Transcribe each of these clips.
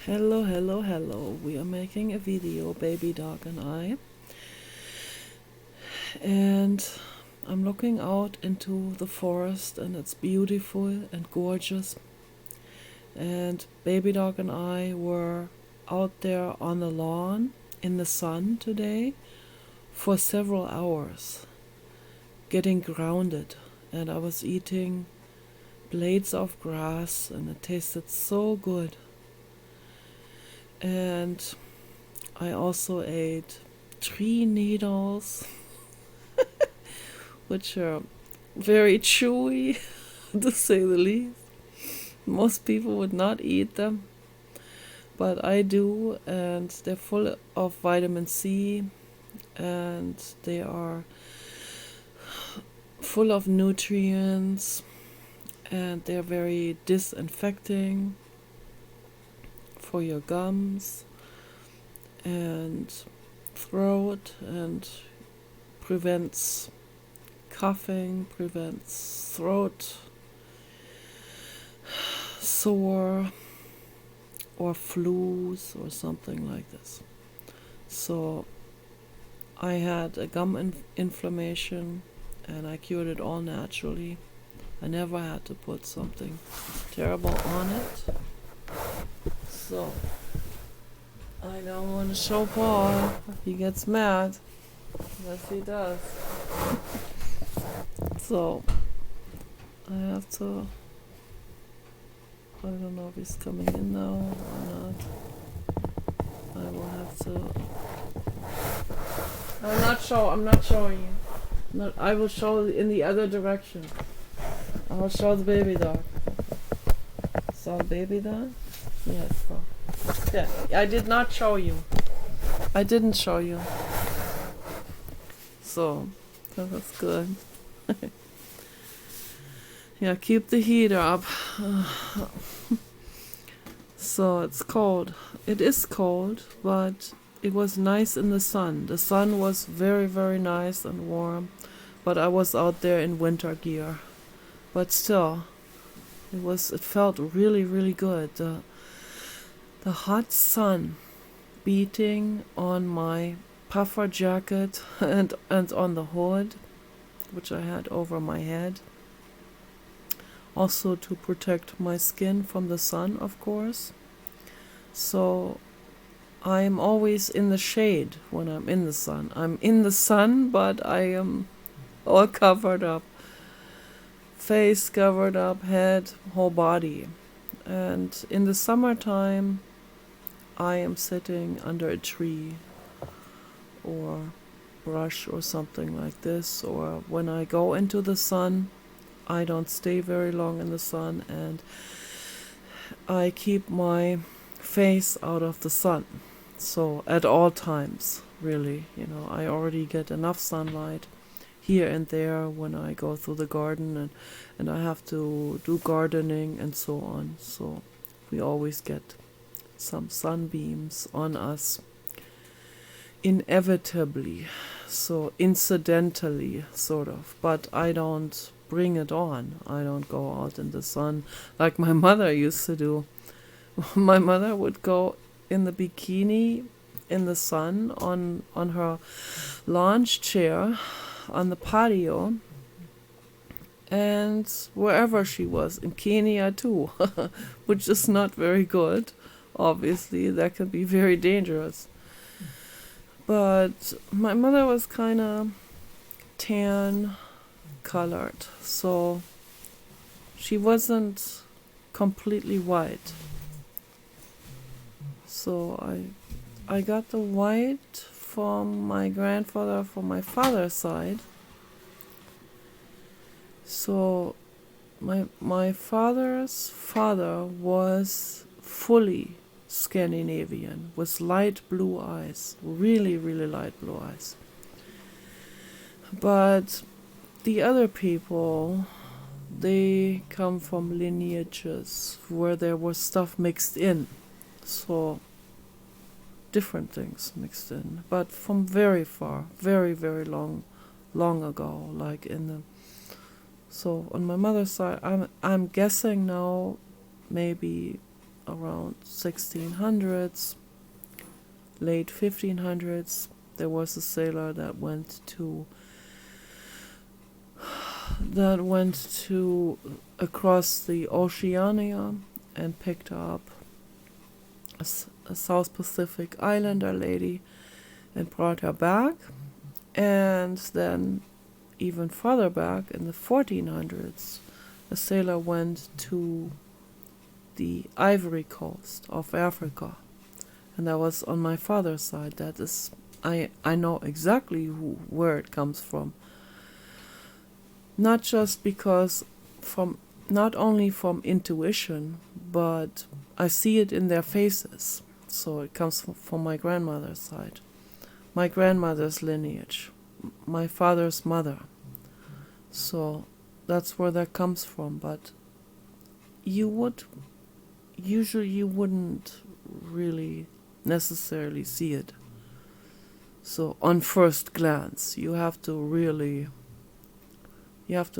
Hello, hello, hello. We are making a video, baby dog and I. And I'm looking out into the forest and it's beautiful and gorgeous. And baby dog and I were out there on the lawn in the sun today for several hours, getting grounded. And I was eating blades of grass and it tasted so good. And I also ate tree needles, which are very chewy, to say the least. Most people would not eat them, but I do, and they're full of vitamin C, and they are full of nutrients, and they're very disinfecting for your gums and throat, and prevents coughing, prevents throat sore or flus or something like this. So I had a gum inflammation and I cured it all naturally. I never had to put something terrible on it. So I don't want to show Paul. He gets mad. Yes, he does. So I have to. I don't know if he's coming in now or not. I will have to. I'm not showing you. Not. I will show in the other direction. I will show the baby dog. Saw the baby dog? Yes. So. Yeah. I did not show you. I didn't show you. So that was good. Yeah, keep the heater up. So it's cold. It is cold, but it was nice in the sun. The sun was very, very nice and warm, but I was out there in winter gear. But still, it felt really, really good. The hot sun beating on my puffer jacket and on the hood, which I had over my head. Also to protect my skin from the sun, of course. So I'm always in the shade when I'm in the sun. I'm in the sun, but I am all covered up. Face covered up, head, whole body. And in the summertime, I am sitting under a tree or brush or something like this. Or when I go into the sun, I don't stay very long in the sun, and I keep my face out of the sun. So at all times, really, I already get enough sunlight here and there when I go through the garden and I have to do gardening and so on. So we always get some sunbeams on us inevitably, so incidentally, sort of, but I don't bring it on. I don't go out in the sun like my mother used to do. My mother would go in the bikini in the sun on her lounge chair on the patio, and wherever she was, in Kenya too, which is not very good. Obviously, that can be very dangerous. But my mother was kind of tan colored, so she wasn't completely white. So I got the white from my grandfather from my father's side. So my father's father was fully Scandinavian with light blue eyes, really, really light blue eyes. But the other people, they come from lineages where there was stuff mixed in. So different things mixed in, but from very far, very, very long ago, like in the. So on my mother's side, I'm guessing now, maybe around 1600s, late 1500s. There was a sailor that went to across the Oceania and picked up a South Pacific Islander lady and brought her back. And then even further back in the 1400s, a sailor went to the Ivory Coast of Africa, and that was on my father's side. That is, I know exactly where it comes from. Not just because not only from intuition, but I see it in their faces. So it comes from my grandmother's side, my grandmother's lineage, my father's mother. So that's where that comes from. But you wouldn't really necessarily see it. So on first glance, you have to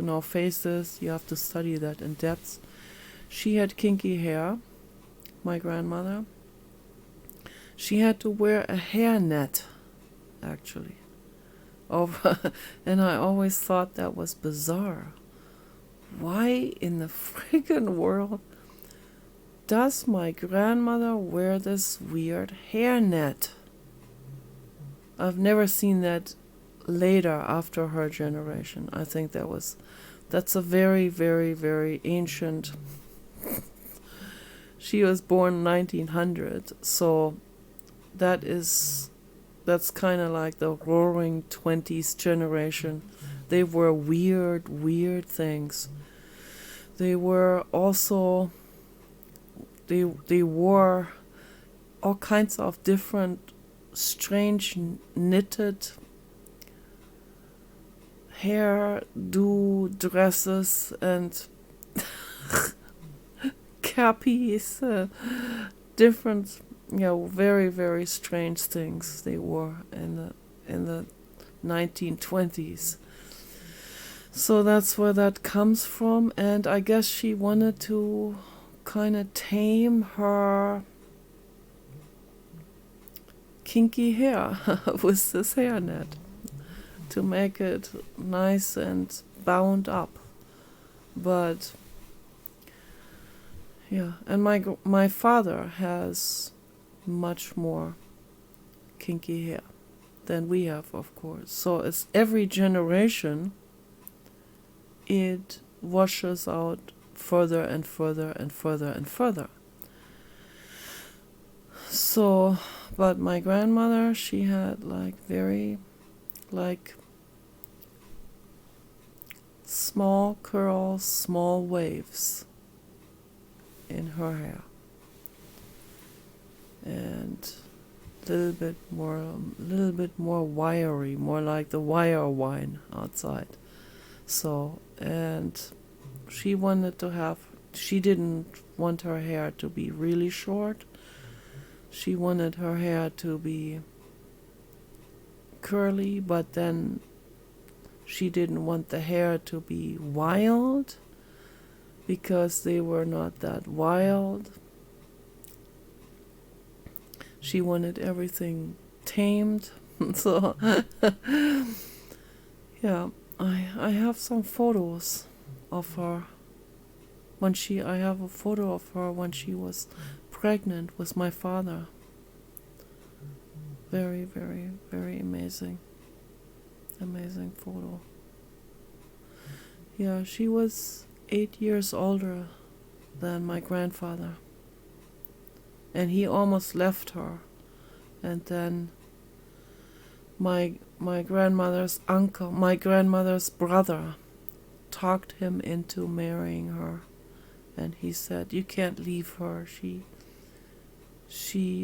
know faces, you have to study that in depth. She had kinky hair, my grandmother. She had to wear a hairnet, actually. And I always thought that was bizarre. Why in the friggin' world does my grandmother wear this weird hairnet? I've never seen that later after her generation. I think that's a very, very, very ancient. She was born 1900, so that's kind of like the roaring 20s generation. They were weird things. They were also, they wore all kinds of different strange knitted hair-do dresses and cappies, different, very, very strange things they wore in the 1920s. So that's where that comes from, and I guess she wanted to kind of tame her kinky hair with this hairnet to make it nice and bound up. But yeah, and my father has much more kinky hair than we have, of course. So it's every generation it washes out further and further and further and further. So, but my grandmother, she had very small curls, small waves in her hair, and a little bit more wiry, more like the wire wine outside. So, and she didn't want her hair to be really short. She wanted her hair to be curly, but then she didn't want the hair to be wild, because they were not that wild. She wanted everything tamed. So, yeah, I have some photos of her I have a photo of her when she was pregnant with my father. Very, very, very amazing photo. Yeah, she was 8 years older than my grandfather, and he almost left her. And then my grandmother's brother talked him into marrying her, and he said, "You can't leave her. She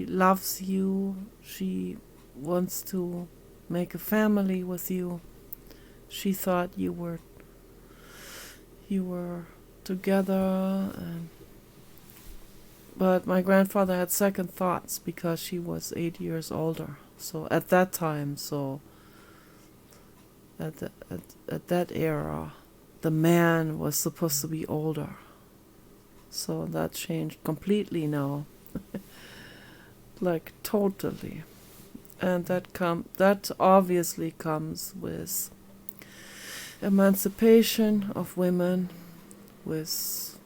loves you. She wants to make a family with you. She thought you were together." But my grandfather had second thoughts because she was 8 years older. So at that time, at that era, the man was supposed to be older. So that changed completely now. Like totally. And that obviously comes with emancipation of women, with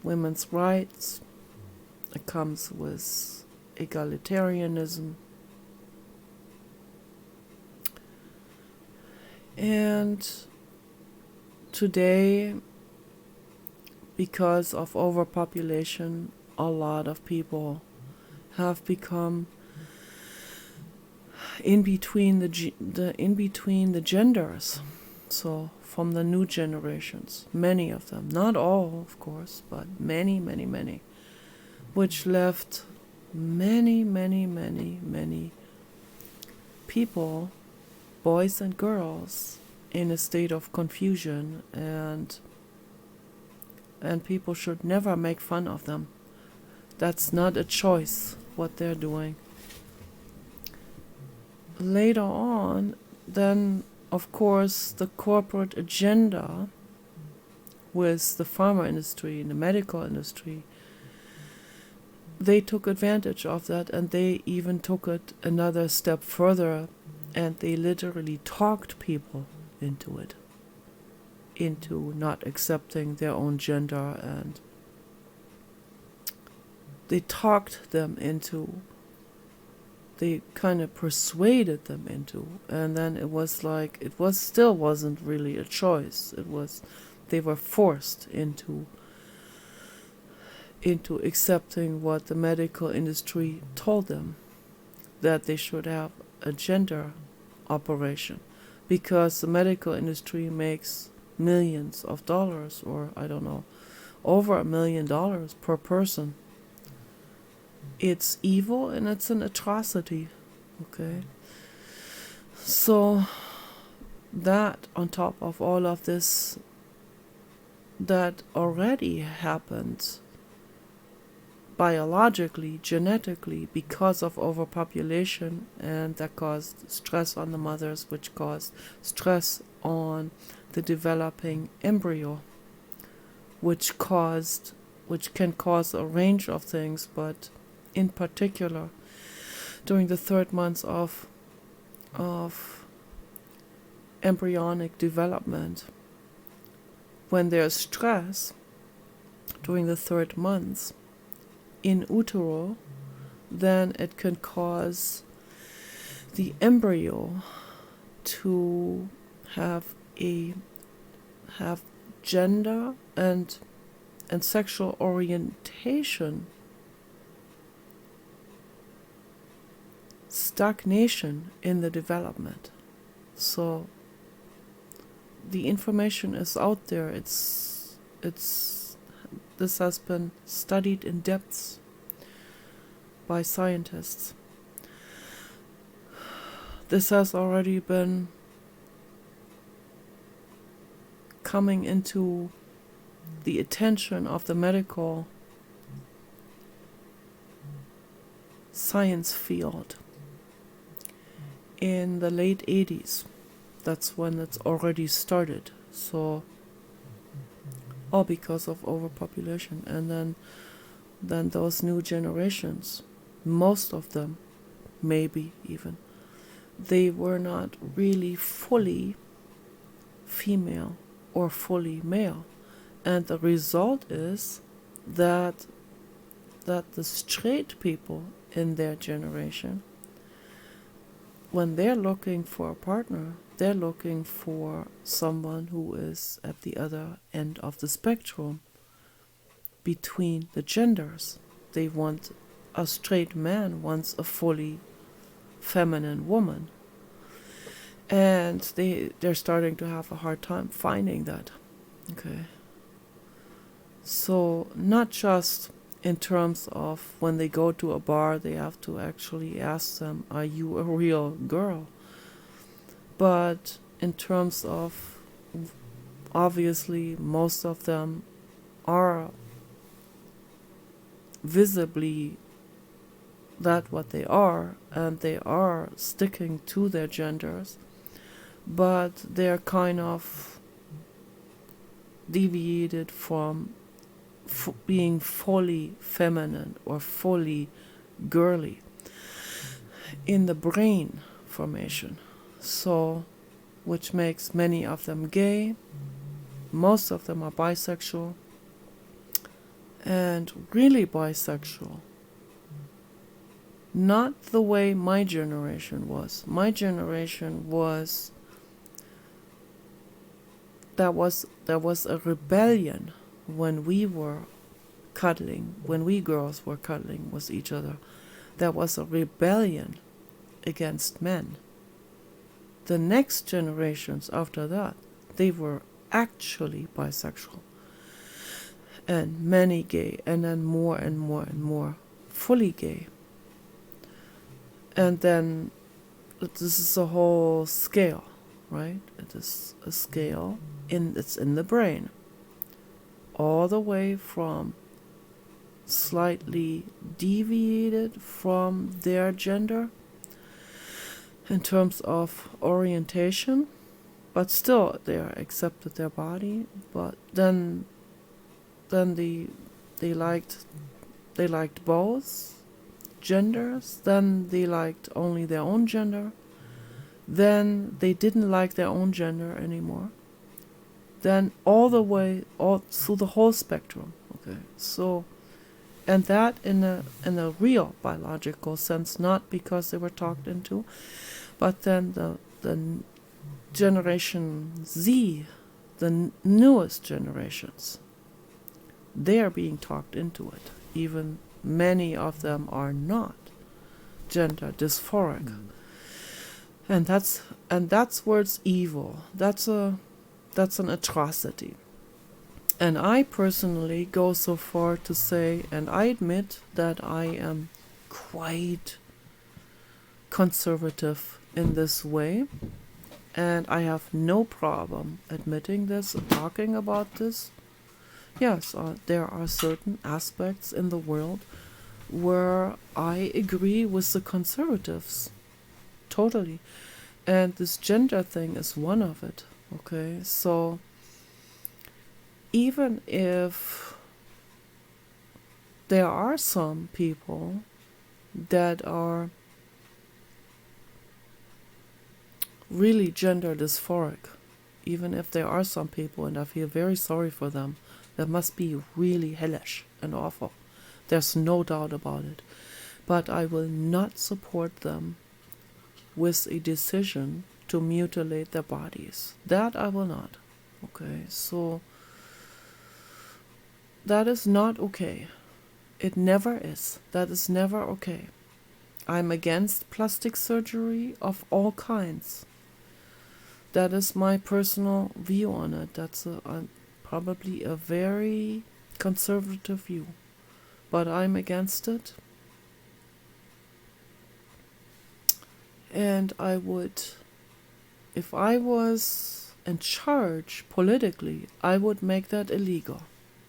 women's rights. It comes with egalitarianism. And today, because of overpopulation, a lot of people have become in between the genders. So from the new generations, many of them, not all, of course, but many, many, many, which left many, many, many, many people, boys and girls, in a state of confusion, and people should never make fun of them. That's not a choice, what they're doing. Later on, then, of course, the corporate agenda with the pharma industry and the medical industry, they took advantage of that, and they even took it another step further, and they literally talked people into it, into not accepting their own gender, and they talked them into, they kind of persuaded them into, and then it was like, still wasn't really a choice. They were forced into accepting what the medical industry told them, that they should have a gender operation, because the medical industry makes millions of dollars, or I don't know, over $1 million per person. It's evil and it's an atrocity, okay? So that on top of all of this that already happened biologically, genetically, because of overpopulation, and that caused stress on the mothers, which caused stress on the developing embryo, which can cause a range of things, but in particular during the 3rd month of embryonic development, when there's stress during the 3rd month in utero, then it can cause the embryo to have gender and sexual orientation stagnation in the development. So the information is out there. This has been studied in depth by scientists. This has already been coming into the attention of the medical science field in the late 80s. That's when it's already started. So all because of overpopulation. And then those new generations, most of them, maybe even, they were not really fully female or fully male. And the result is that the straight people in their generation, when they're looking for a partner, they're looking for someone who is at the other end of the spectrum between the genders. They want, a straight man wants a fully feminine woman. And they're starting to have a hard time finding that. Okay. So not just in terms of when they go to a bar, they have to actually ask them, are you a real girl? But in terms of, obviously, most of them are visibly that what they are, and they are sticking to their genders, but they're kind of deviated from being fully feminine or fully girly in the brain formation. So, which makes many of them gay, most of them are bisexual, and really bisexual. Not the way my generation was. My generation was, there was a rebellion when we were cuddling, when we girls were cuddling with each other. There was a rebellion against men. The next generations after that, they were actually bisexual, and many gay, and then more and more and more fully gay. And then this is a whole scale, right? It is a scale, it's in the brain, all the way from slightly deviated from their gender in terms of orientation, but still they are accepted their body. But then they liked both genders. Then they liked only their own gender. Then they didn't like their own gender anymore. Then all through the whole spectrum. Okay, so, and that in a real biological sense, not because they were talked into, but then the Generation Z, the newest generations, they are being talked into it. Even many of them are not gender dysphoric, and that's where it's evil. That's an atrocity. And I personally go so far to say, and I admit that I am quite conservative in this way, and I have no problem admitting this and talking about this. Yes, there are certain aspects in the world where I agree with the conservatives, totally. And this gender thing is one of it, okay? So, even if there are some people that are really gender dysphoric, even if there are some people, and I feel very sorry for them, that must be really hellish and awful. There's no doubt about it. But I will not support them with a decision to mutilate their bodies. That I will not. Okay, so that is not okay. It never is. That is never okay. I'm against plastic surgery of all kinds. That is my personal view on it. That's probably a very conservative view. But I'm against it. And I would, if I was in charge politically, I would make that illegal.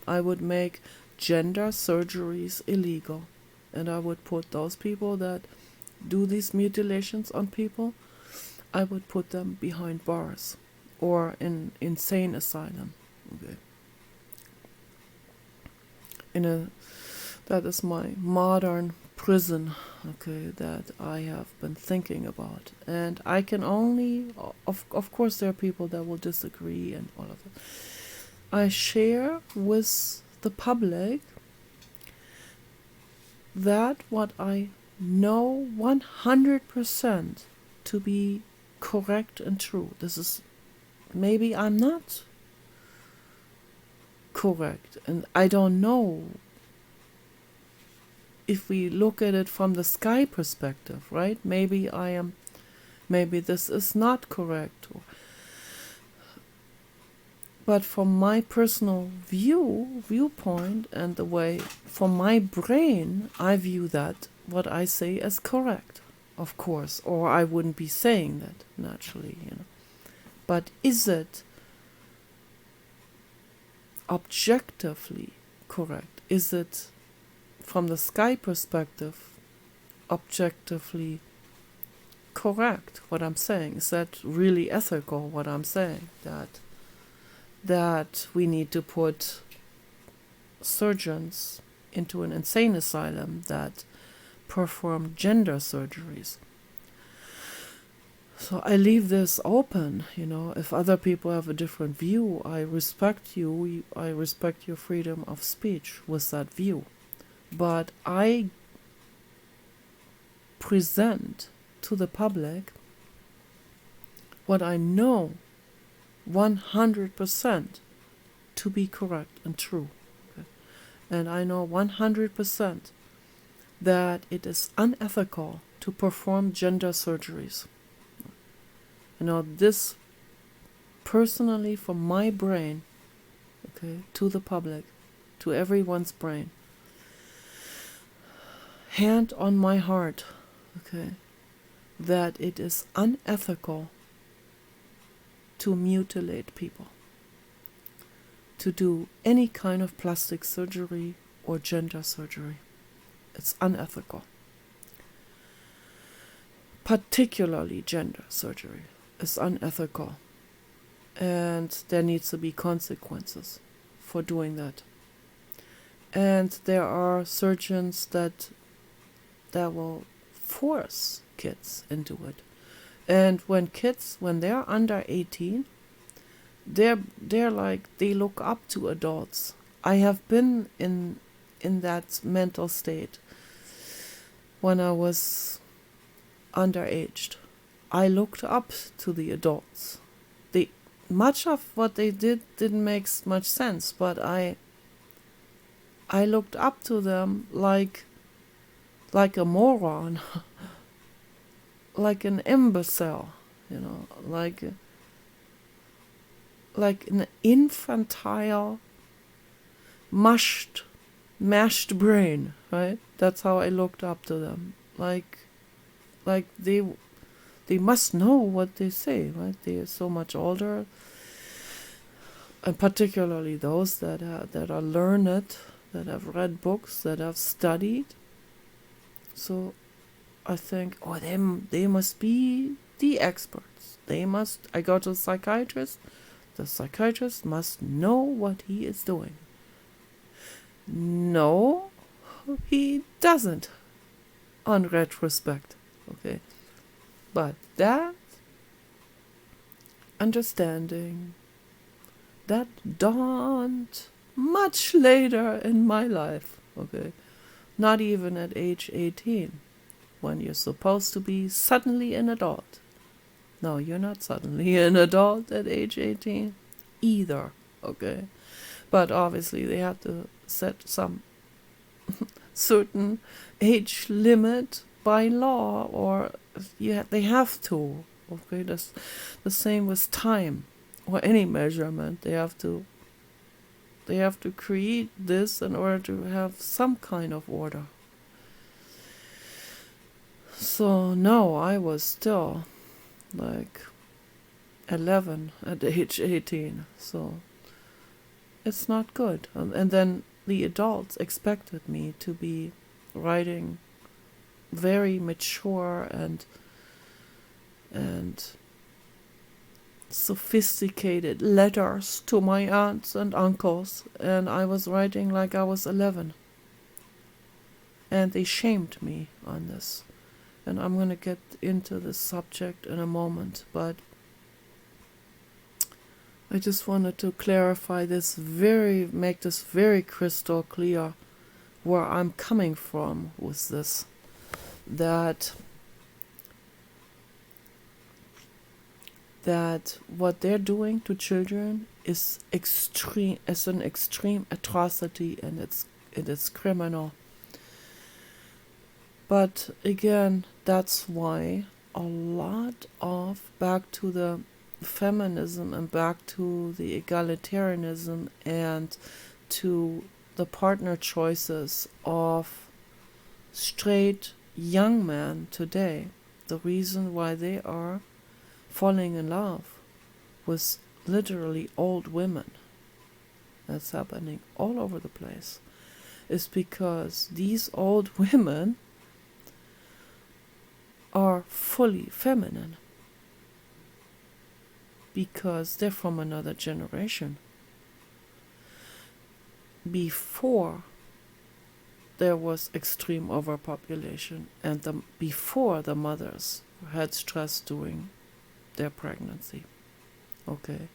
I would make gender surgeries illegal. And I would put those people that do these mutilations on people, I would put them behind bars or in insane asylum. Okay. That is my modern prison, okay, that I have been thinking about. And I can only, of course there are people that will disagree and all of that. I share with the public that what I know 100% to be correct and true. This is, maybe I'm not correct, and I don't know if we look at it from the sky perspective, right? Maybe this is not correct. But from my personal viewpoint and the way, from my brain, I view that what I say as correct, of course, or I wouldn't be saying that naturally, But is it objectively correct? Is it, from the sky perspective, objectively correct what I'm saying? Is that really ethical what I'm saying? That we need to put surgeons into an insane asylum that perform gender surgeries. So I leave this open, if other people have a different view, I respect you, I respect your freedom of speech with that view. But I present to the public what I know 100% to be correct and true. Okay? And I know 100% that it is unethical to perform gender surgeries. This personally from my brain, okay, to the public, to everyone's brain. Hand on my heart, okay, that it is unethical to mutilate people, to do any kind of plastic surgery or gender surgery. It's unethical. Particularly gender surgery is unethical. And there needs to be consequences for doing that. And there are surgeons that will force kids into it. And when they're under 18, they're like, they look up to adults. I have been in that mental state when I was underaged. I looked up to the adults. Much of what they didn't make much sense, but I looked up to them like a moron, like an imbecile, like an infantile, mashed brain, right? That's how I looked up to them. Like they must know what they say, right? They are so much older, and particularly those that are learned, that have read books, that have studied. So I think, they must be the experts. I go to a psychiatrist. The psychiatrist must know what he is doing. No, he doesn't, on retrospect, okay? But that understanding, that dawned much later in my life, okay? Not even at age 18, when you're supposed to be suddenly an adult. No, you're not suddenly an adult at age 18 either, okay? But obviously they have to set some certain age limit by law, or they have to, okay? That's the same with time or any measurement. They have to create this in order to have some kind of order. So no, I was still like 11 at age 18, so it's not good. And then the adults expected me to be writing very mature and sophisticated letters to my aunts and uncles, and I was writing like I was 11. And they shamed me on this. And I'm going to get into this subject in a moment, but I just wanted to clarify this, make this very crystal clear where I'm coming from with this. That what they're doing to children is an extreme atrocity, and it is criminal. But again, that's why a lot of, back to the feminism and back to the egalitarianism and to the partner choices of straight young men today, the reason why they are falling in love with literally old women, that's happening all over the place, is because these old women are fully feminine, because they're from another generation. before there was extreme overpopulation and before the mothers had stress during their pregnancy. Okay.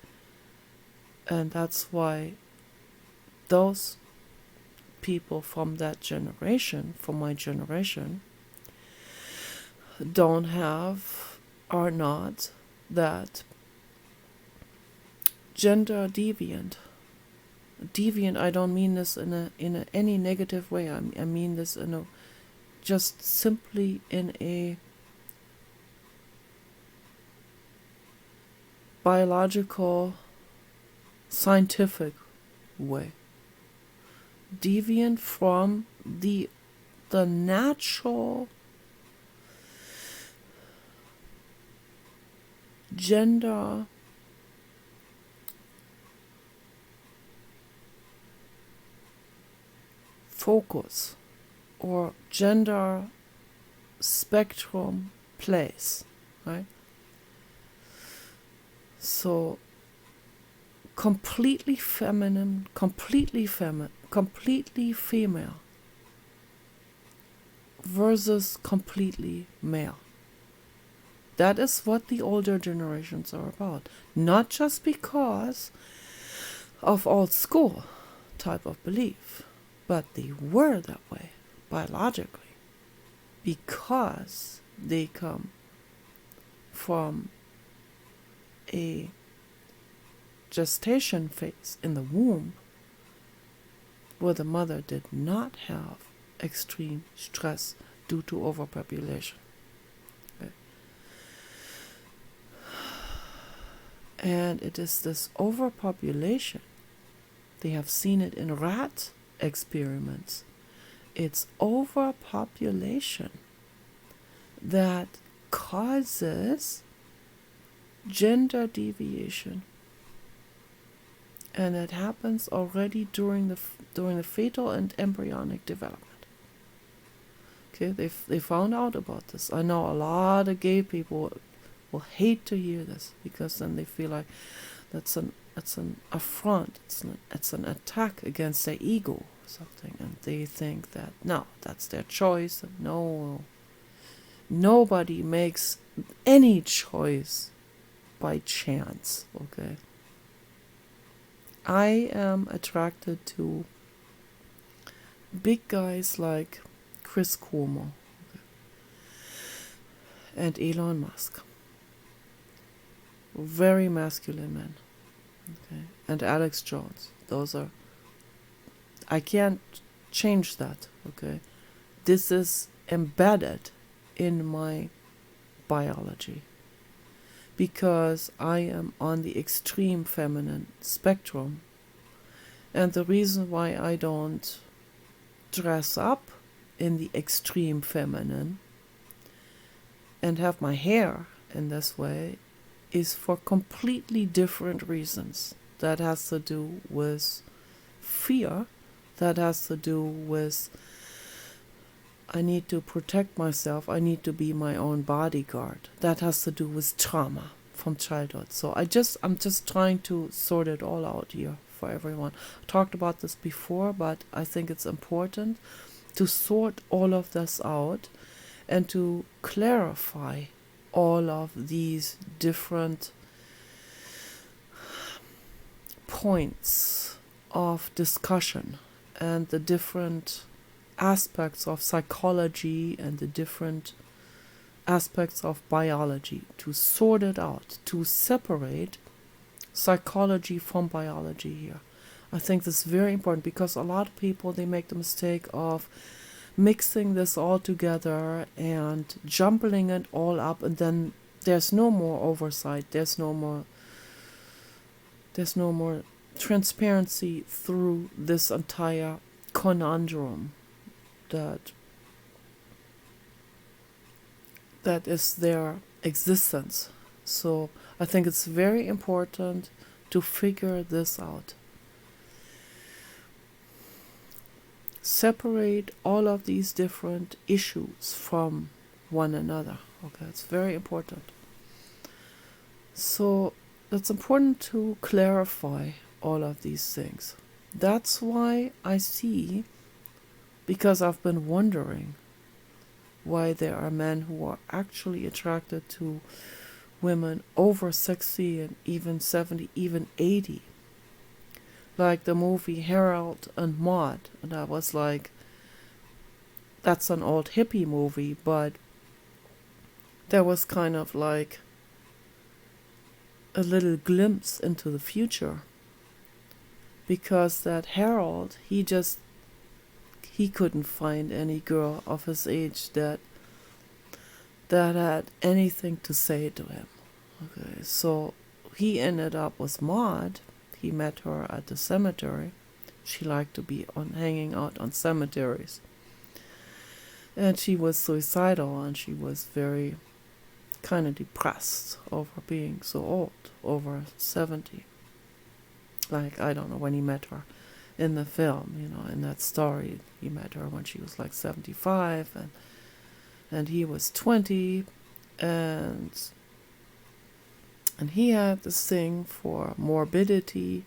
And that's why those people from that generation, from my generation, are not that gender deviant. Deviant, I don't mean this in any negative way. I mean this just simply in a biological, scientific way. Deviant from the natural gender focus or gender spectrum place, right? So completely feminine, completely female versus completely male. That is what the older generations are about. Not just because of old school type of belief, but they were that way biologically because they come from a gestation phase in the womb where the mother did not have extreme stress due to overpopulation. Okay. And it is this overpopulation, they have seen it in rat experiments, it's overpopulation that causes gender deviation, and it happens already during the fetal and embryonic development. Okay, they found out about this. I know a lot of gay people will hate to hear this because then they feel like that's an affront. It's an attack against their ego or something, and they think that no, that's their choice. And no, nobody makes any choice by chance. Okay, I am attracted to big guys like Chris Cuomo and Elon Musk, very masculine men. Okay, and Alex Jones. Those are. I can't change that. Okay, this is embedded in my biology because I am on the extreme feminine spectrum, and the reason why I don't dress up in the extreme feminine and have my hair in this way is for completely different reasons. That has to do with fear, that has to do with I need to protect myself, I need to be my own bodyguard. That has to do with trauma from childhood. So I'm just trying to sort it all out here for everyone. I talked about this before, but I think it's important to sort all of this out and to clarify all of these different points of discussion and the different aspects of psychology and the different aspects of biology, to sort it out, to separate psychology from biology here. I think this is very important because a lot of people, they make the mistake of mixing this all together and jumbling it all up, and then there's no more oversight, there's no more transparency through this entire conundrum that is their existence. So I think it's very important to figure this out. Separate all of these different issues from one another. Okay, it's very important. So it's important to clarify all of these things. That's why I see, because I've been wondering why there are men who are actually attracted to women over 60 and even 70, even 80. Like the movie Harold and Maude. And I was like, that's an old hippie movie, but there was kind of like a little glimpse into the future. Because that Harold, he couldn't find any girl of his age that had anything to say to him. Okay, so he ended up with Maud. He met her at the cemetery. She liked to be hanging out on cemeteries. And she was suicidal, and she was very kind of depressed over being so old, over 70. Like, I don't know when he met her in the film, in that story, he met her when she was like 75, and he was 20, and he had this thing for morbidity,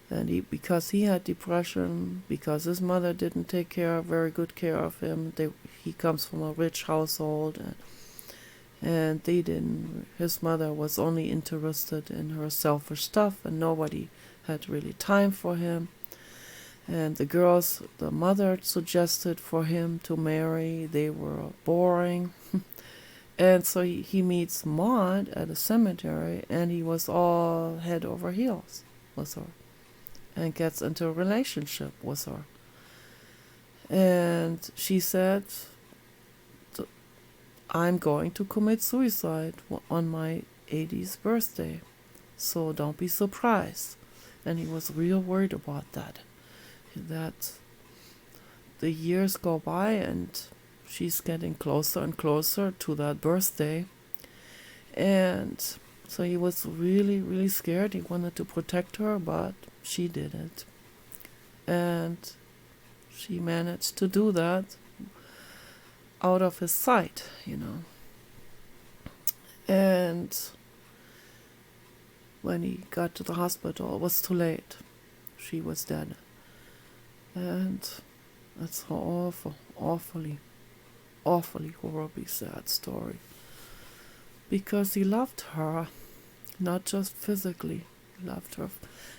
and because he had depression, because his mother didn't take very good care of him. He comes from a rich household, and his mother was only interested in her selfish stuff, and nobody had really time for him. And the mother suggested for him to marry. They were boring. And so he meets Maud at a cemetery, and he was all head over heels with her, and gets into a relationship with her. And she said, I'm going to commit suicide on my 80th birthday, so don't be surprised. And he was real worried about that the years go by, and she's getting closer and closer to that birthday. And so he was really, really scared. He wanted to protect her, but she didn't. And she managed to do that out of his sight, And when he got to the hospital, it was too late. She was dead. And that's an awfully, horribly sad story. Because he loved her, not just physically.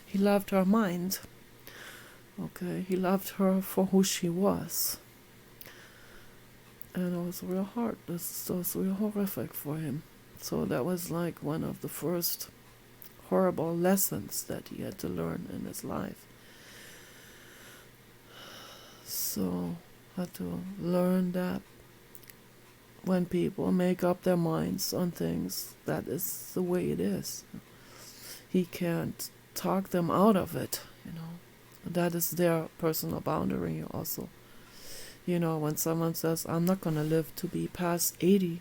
He loved her mind. Okay, he loved her for who she was. And it was real hard. This was real horrific for him. So that was like one of the first horrible lessons that he had to learn in his life. So I had to learn that when people make up their minds on things, that is the way it is. He can't talk them out of it, That is their personal boundary also. When someone says, I'm not going to live to be past 80,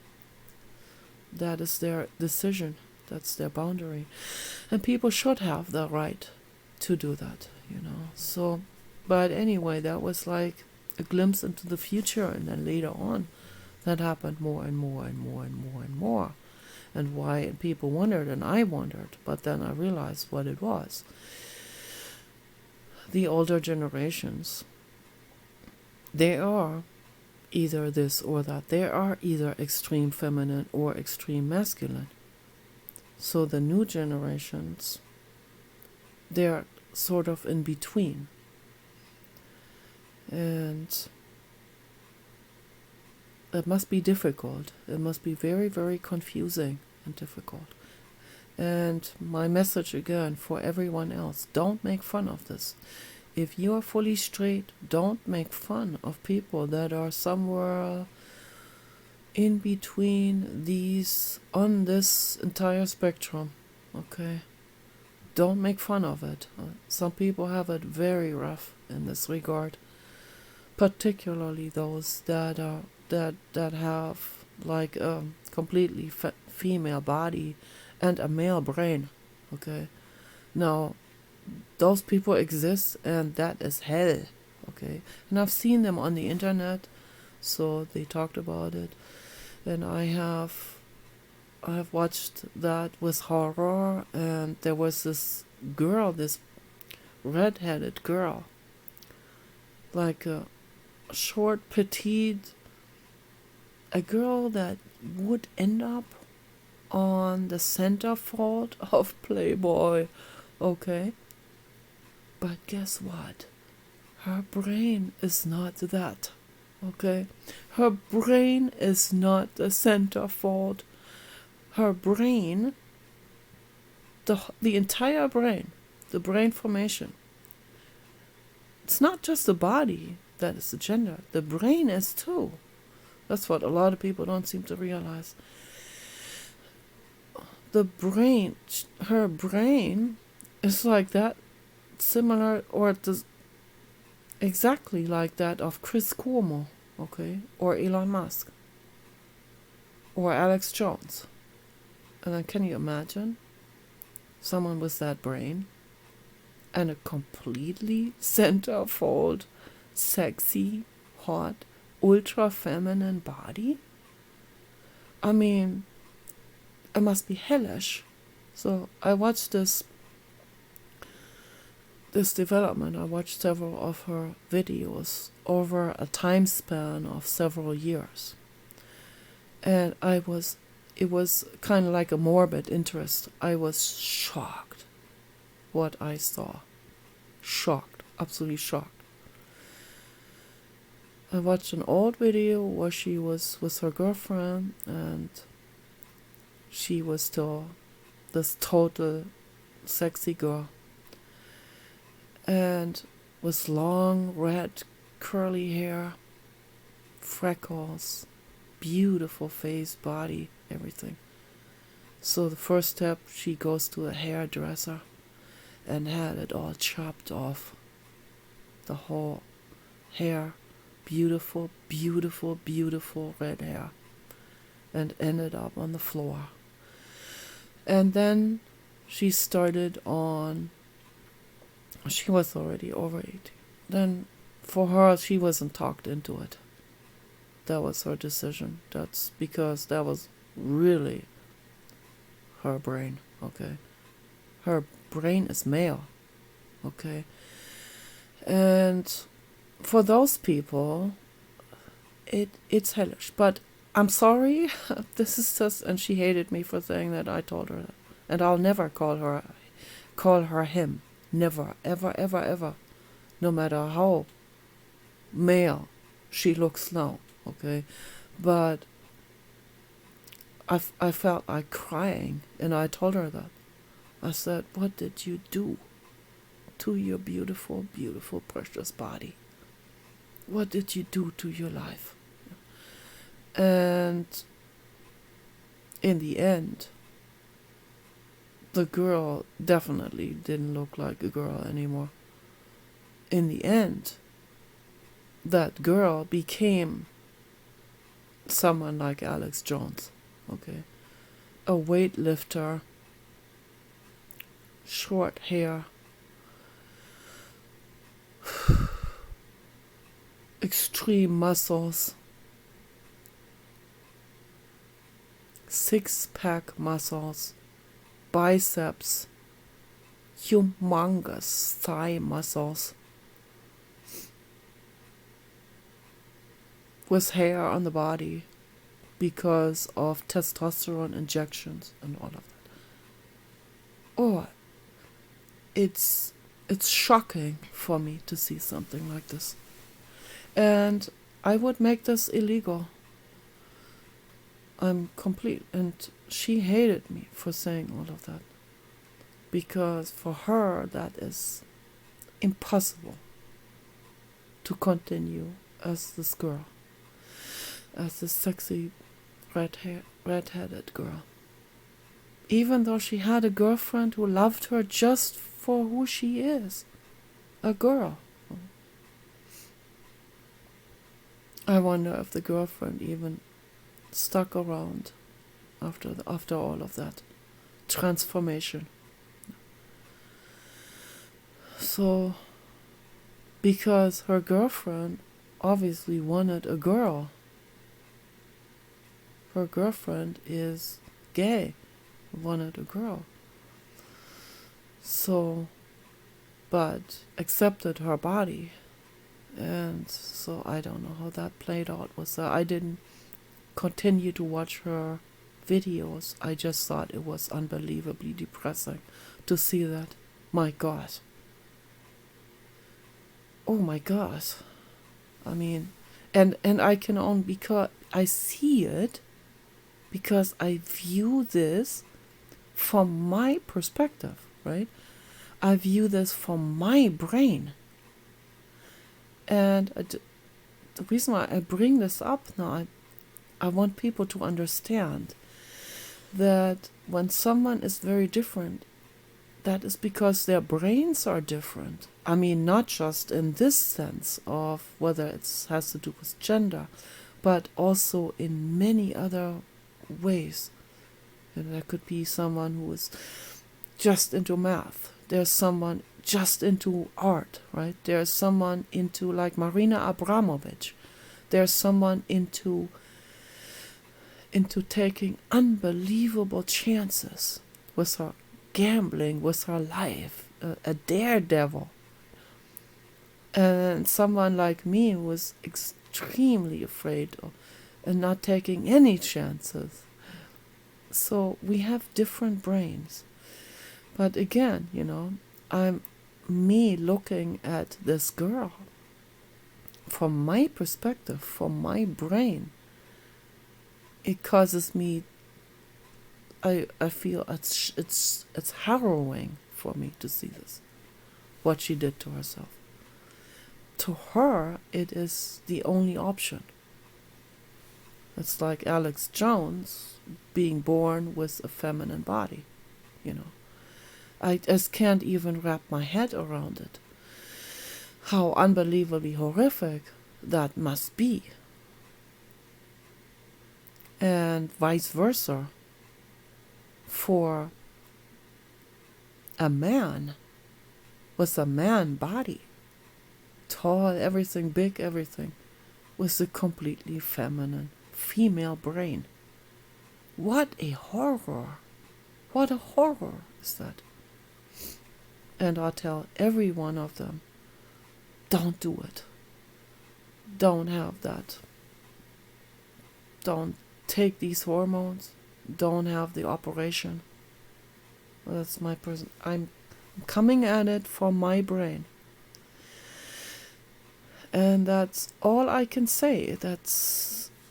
that is their decision. That's their boundary. And people should have the right to do that, So, but anyway, that was like a glimpse into the future, and then later on, that happened more and more and more and more and more. And why people wondered, and I wondered, but then I realized what it was. The older generations, they are either this or that. They are either extreme feminine or extreme masculine. So the new generations, they're sort of in between. And it must be difficult. It must be very, very confusing and difficult. And my message again for everyone else, don't make fun of this. If you are fully straight, don't make fun of people that are somewhere in between on this entire spectrum, okay? Don't make fun of it. Some people have it very rough in this regard, particularly those that have like a completely female body and a male brain, okay? Now, those people exist, and that is hell, okay? And I've seen them on the internet, so they talked about it, and I have watched that with horror. And there was this girl, this red-headed girl, like a short, petite, a girl that would end up on the centerfold of Playboy, okay? But guess what? Her brain is not that, okay? Her brain is not the centerfold. Her brain, the entire brain, the brain formation, it's not just the body that is the gender. The brain is too. That's what a lot of people don't seem to realize. The brain, her brain is like that, similar or exactly like that of Chris Cuomo, okay, or Elon Musk, or Alex Jones. And then can you imagine someone with that brain and a completely centerfold, sexy, hot, ultra feminine body? I mean, it must be hellish. So I watched this development. I watched several of her videos over a time span of several years. And it was kind of like a morbid interest. I was shocked what I saw. Shocked, absolutely shocked. I watched an old video where she was with her girlfriend and she was still this total sexy girl. And with long red curly hair, freckles, beautiful face, body, everything. So the first step, she goes to a hairdresser and had it all chopped off. The whole hair, beautiful, beautiful, beautiful red hair, and ended up on the floor. And then she started on, she was already over 80. Then for her, she wasn't talked into it. That was her decision. That's because that was really her brain, okay? Her brain is male, okay? And for those people, it's hellish. But I'm sorry, this is just, and she hated me for saying that. I told her that. And I'll never call her him. Never, ever, ever, ever. No matter how male she looks now, okay? But I felt like crying, and I told her that. I said, what did you do to your beautiful, beautiful, precious body? What did you do to your life? And in the end, the girl definitely didn't look like a girl anymore. In the end, that girl became someone like Alex Jones, okay? A weightlifter, short hair, extreme muscles, six-pack muscles, biceps, humongous thigh muscles, with hair on the body because of testosterone injections and all of that. Oh, it's shocking for me to see something like this. And I would make this illegal. I'm complete. And she hated me for saying all of that. Because for her, that is impossible to continue as this girl. As this sexy red-headed girl. Even though she had a girlfriend who loved her just for who she is. A girl. I wonder if the girlfriend even stuck around after all of that transformation. So, because her girlfriend obviously wanted a girl. Her girlfriend is gay, wanted a girl. So, but accepted her body. And so I don't know how that played out with her. I didn't continue to watch her videos. I just thought it was unbelievably depressing to see that. My God. Oh my God. I mean, and I can only, because I see it, because I view this from my perspective, right? I view this from my brain. And the reason why I bring this up now, I want people to understand that when someone is very different, that is because their brains are different. I mean, not just in this sense of whether it has to do with gender, but also in many other ways. And there could be someone who is just into math. There's someone just into art, right? There's someone into, like Marina Abramovic. There's someone into taking unbelievable chances with her gambling, with her life, a daredevil. And someone like me who was extremely afraid of and not taking any chances. So we have different brains. But again, I'm me looking at this girl from my perspective, from my brain. It causes me, I feel it's harrowing for me to see this, what she did to herself. To her, it is the only option. It's like Alex Jones being born with a feminine body, I just can't even wrap my head around it. How unbelievably horrific that must be. And vice versa for a man with a man body, tall, everything, big, everything, with a completely feminine female brain. What a horror. What a horror is that? And I'll tell every one of them, don't do it. Don't have that. Don't take these hormones. Don't have the operation. That's my person. I'm coming at it from my brain. And that's all I can say.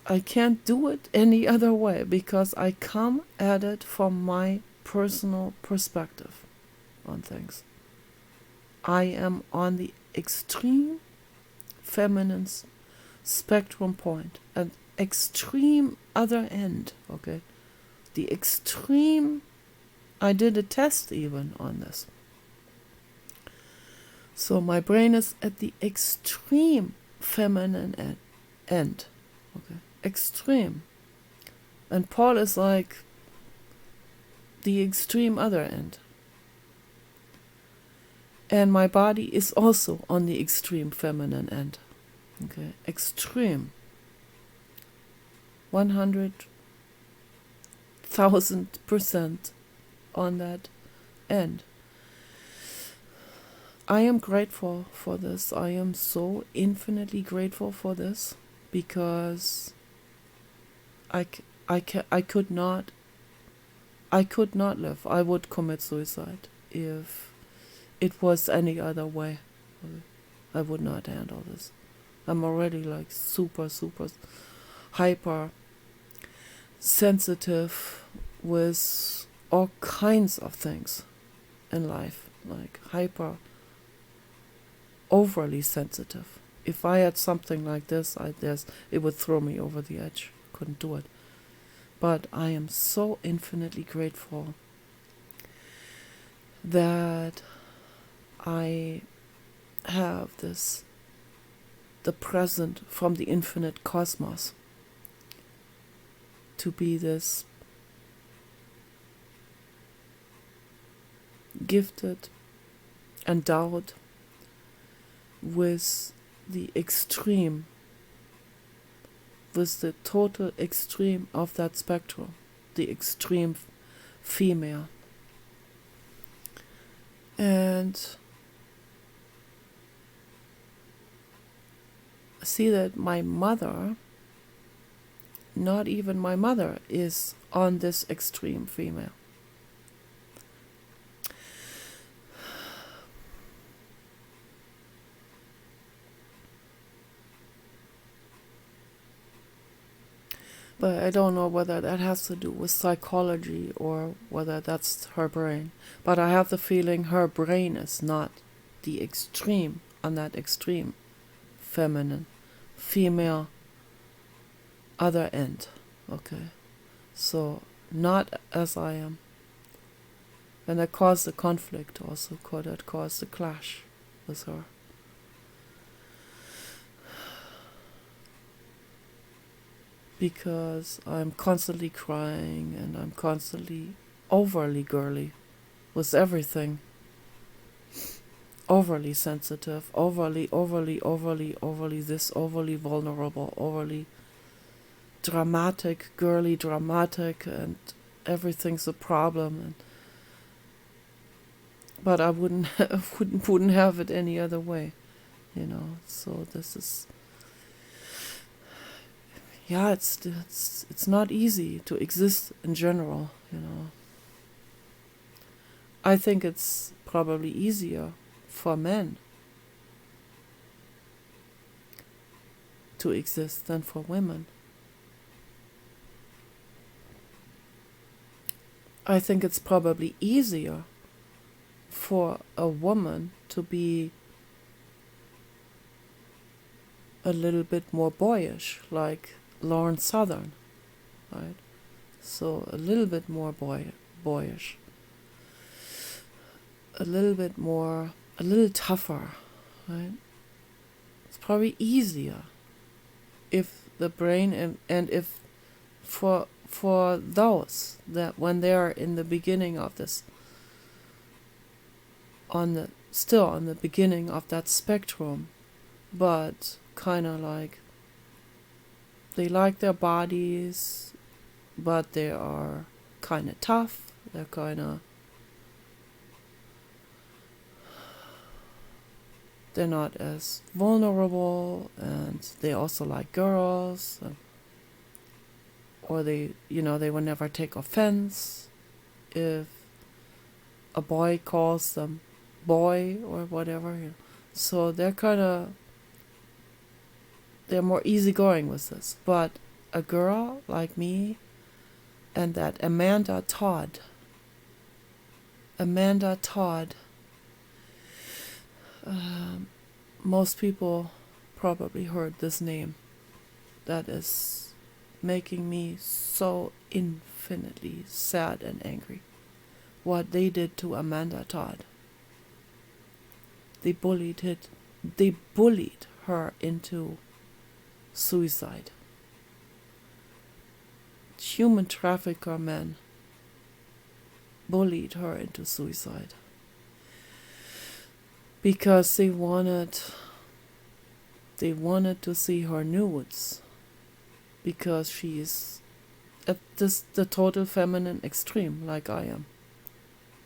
I can't do it any other way, because I come at it from my personal perspective on things. I am on the extreme feminine spectrum point, an extreme other end, okay? The extreme, I did a test even on this. So my brain is at the extreme feminine end, okay? Extreme. And Paul is like the extreme other end. And my body is also on the extreme feminine end. Okay, extreme. 100,000% on that end. I am grateful for this. I am so infinitely grateful for this, because I could not live. I would commit suicide if it was any other way. I would not handle this. I'm already like super hyper sensitive with all kinds of things in life, like hyper overly sensitive. If I had something like this, it would throw me over the edge. Couldn't do it. But I am so infinitely grateful that I have the present from the infinite cosmos, to be this gifted, endowed with the extreme, with the total extreme of that spectrum, the extreme female. And see that my mother, not even my mother, is on this extreme female. But I don't know whether that has to do with psychology or whether that's her brain. But I have the feeling her brain is not the extreme, on that extreme feminine, female other end. Okay. So not as I am. And that caused the conflict also, that caused the clash with her. Because I'm constantly crying and I'm constantly overly girly with everything. Overly sensitive, overly this, overly vulnerable, overly dramatic, girly dramatic, and everything's a problem. But I wouldn't have it any other way, So this is, yeah, it's not easy to exist in general, I think it's probably easier for men to exist than for women. I think it's probably easier for a woman to be a little bit more boyish, like Lauren Southern, right? So a little bit more boyish, a little tougher, right? It's probably easier if the brain and if for those that when they are in the beginning of this, still on the beginning of that spectrum, but kind of like they like their bodies, but they are kind of tough. They're not as vulnerable, and they also like girls, or they will never take offense if a boy calls them boy or whatever. So they're more easygoing with this. But a girl like me and that Amanda Todd, most people probably heard this name. That is making me so infinitely sad and angry. What they did to Amanda Todd. They bullied her into suicide. Human trafficker men bullied her into suicide because they wanted to see her nudes, because she's at the total feminine extreme, like I am,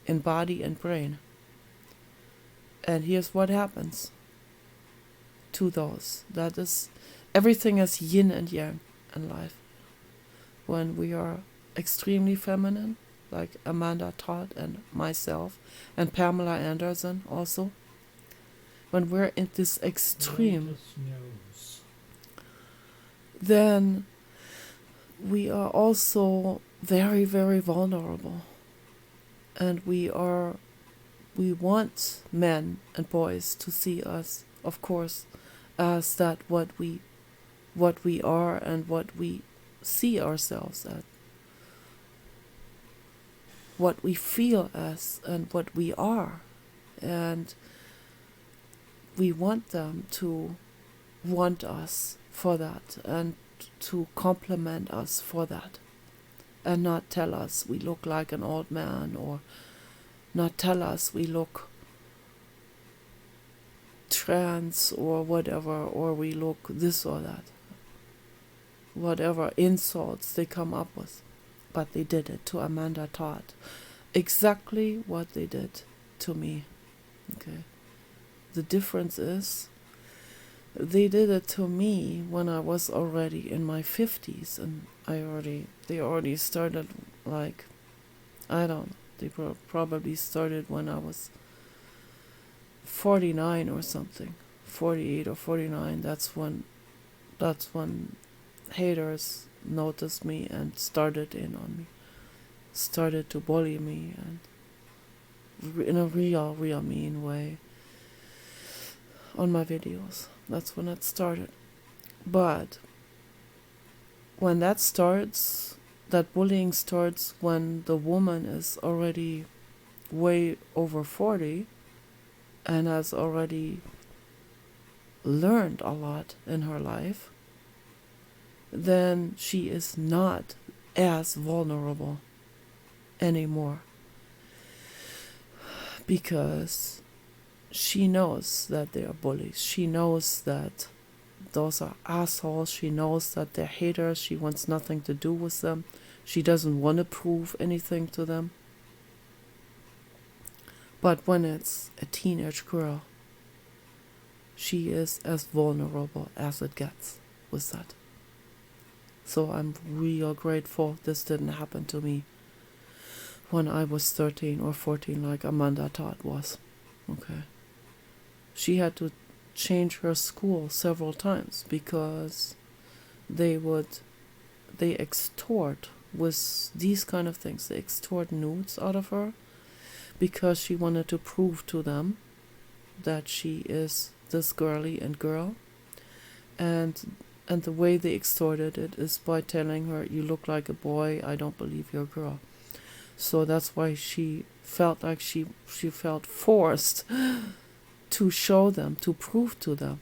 in body and brain. And here's what happens to those. That is, everything is yin and yang in life. When we are extremely feminine, like Amanda Todd and myself, and Pamela Anderson also, when we're in this extreme, then we are also very, very vulnerable. And we want men and boys to see us, of course, as that what we are and what we see ourselves as, what we feel as and what we are. And we want them to want us for that and to compliment us for that, and not tell us we look like an old man, or not tell us we look trans or whatever, or we look this or that, whatever insults they come up with. But they did it to Amanda Todd, exactly what they did to me. Okay. The difference is They did it to me when I was already in my 50s, and they already started, like, I don't know, they probably started when I was 49 or something, 48 or 49. That's when haters noticed me and started in on me, started to bully me, and in a real mean way on my videos. That's when it started. But when that starts, that bullying starts when the woman is already way over 40 and has already learned a lot in her life, then she is not as vulnerable anymore, because she knows that they are bullies. She knows that those are assholes. She knows that they're haters. She wants nothing to do with them. She doesn't want to prove anything to them. But when it's a teenage girl, she is as vulnerable as it gets with that. So I'm real grateful this didn't happen to me when I was 13 or 14 like Amanda Todd was. Okay. She had to change her school several times because they extort with these kind of things. They extort nudes out of her because she wanted to prove to them that she is this girly and girl. And the way they extorted it is by telling her, you look like a boy, I don't believe you're a girl. So that's why she felt like she felt forced to show them, to prove to them.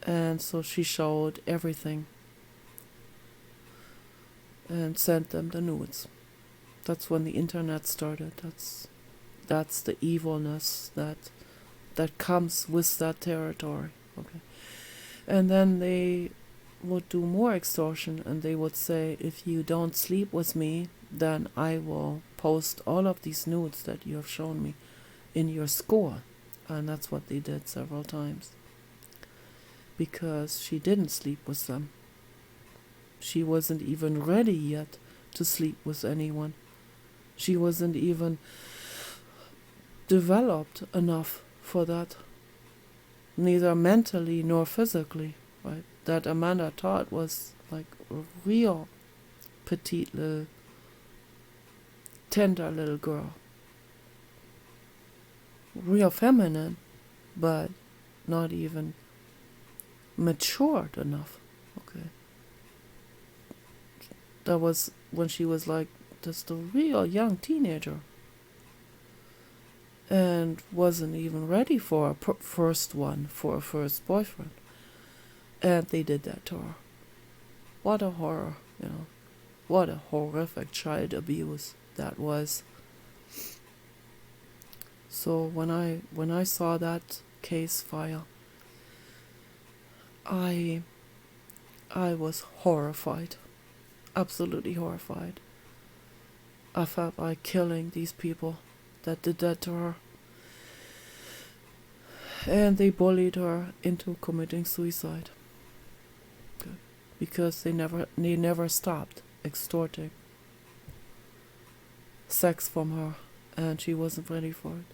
And so she showed everything and sent them the nudes. That's when the internet started. That's the evilness that comes with that territory. Okay. And then they would do more extortion, and they would say, if you don't sleep with me, then I will post all of these nudes that you have shown me in your school. And that's what they did several times. Because she didn't sleep with them. She wasn't even ready yet to sleep with anyone. She wasn't even developed enough for that. Neither mentally nor physically, right? That Amanda Todd was like a real petite little, tender little girl. Real feminine, but not even matured enough. Okay. That was when she was like just a real young teenager. And wasn't even ready for a first boyfriend. And they did that to her. What a horror, What a horrific child abuse that was. So when I saw that case file, I was horrified. Absolutely horrified. I felt like killing these people that did that to her. And they bullied her into committing suicide. Okay. Because they never stopped extorting sex from her, and she wasn't ready for it.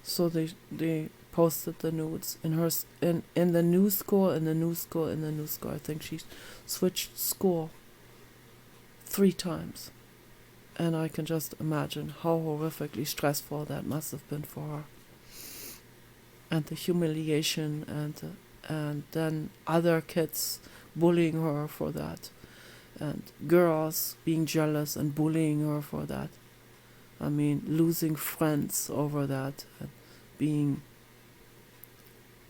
So they posted the nudes in the new school. I think she switched school 3 times. And I can just imagine how horrifically stressful that must have been for her. And the humiliation, and then other kids bullying her for that. And girls being jealous and bullying her for that. I mean, losing friends over that. And being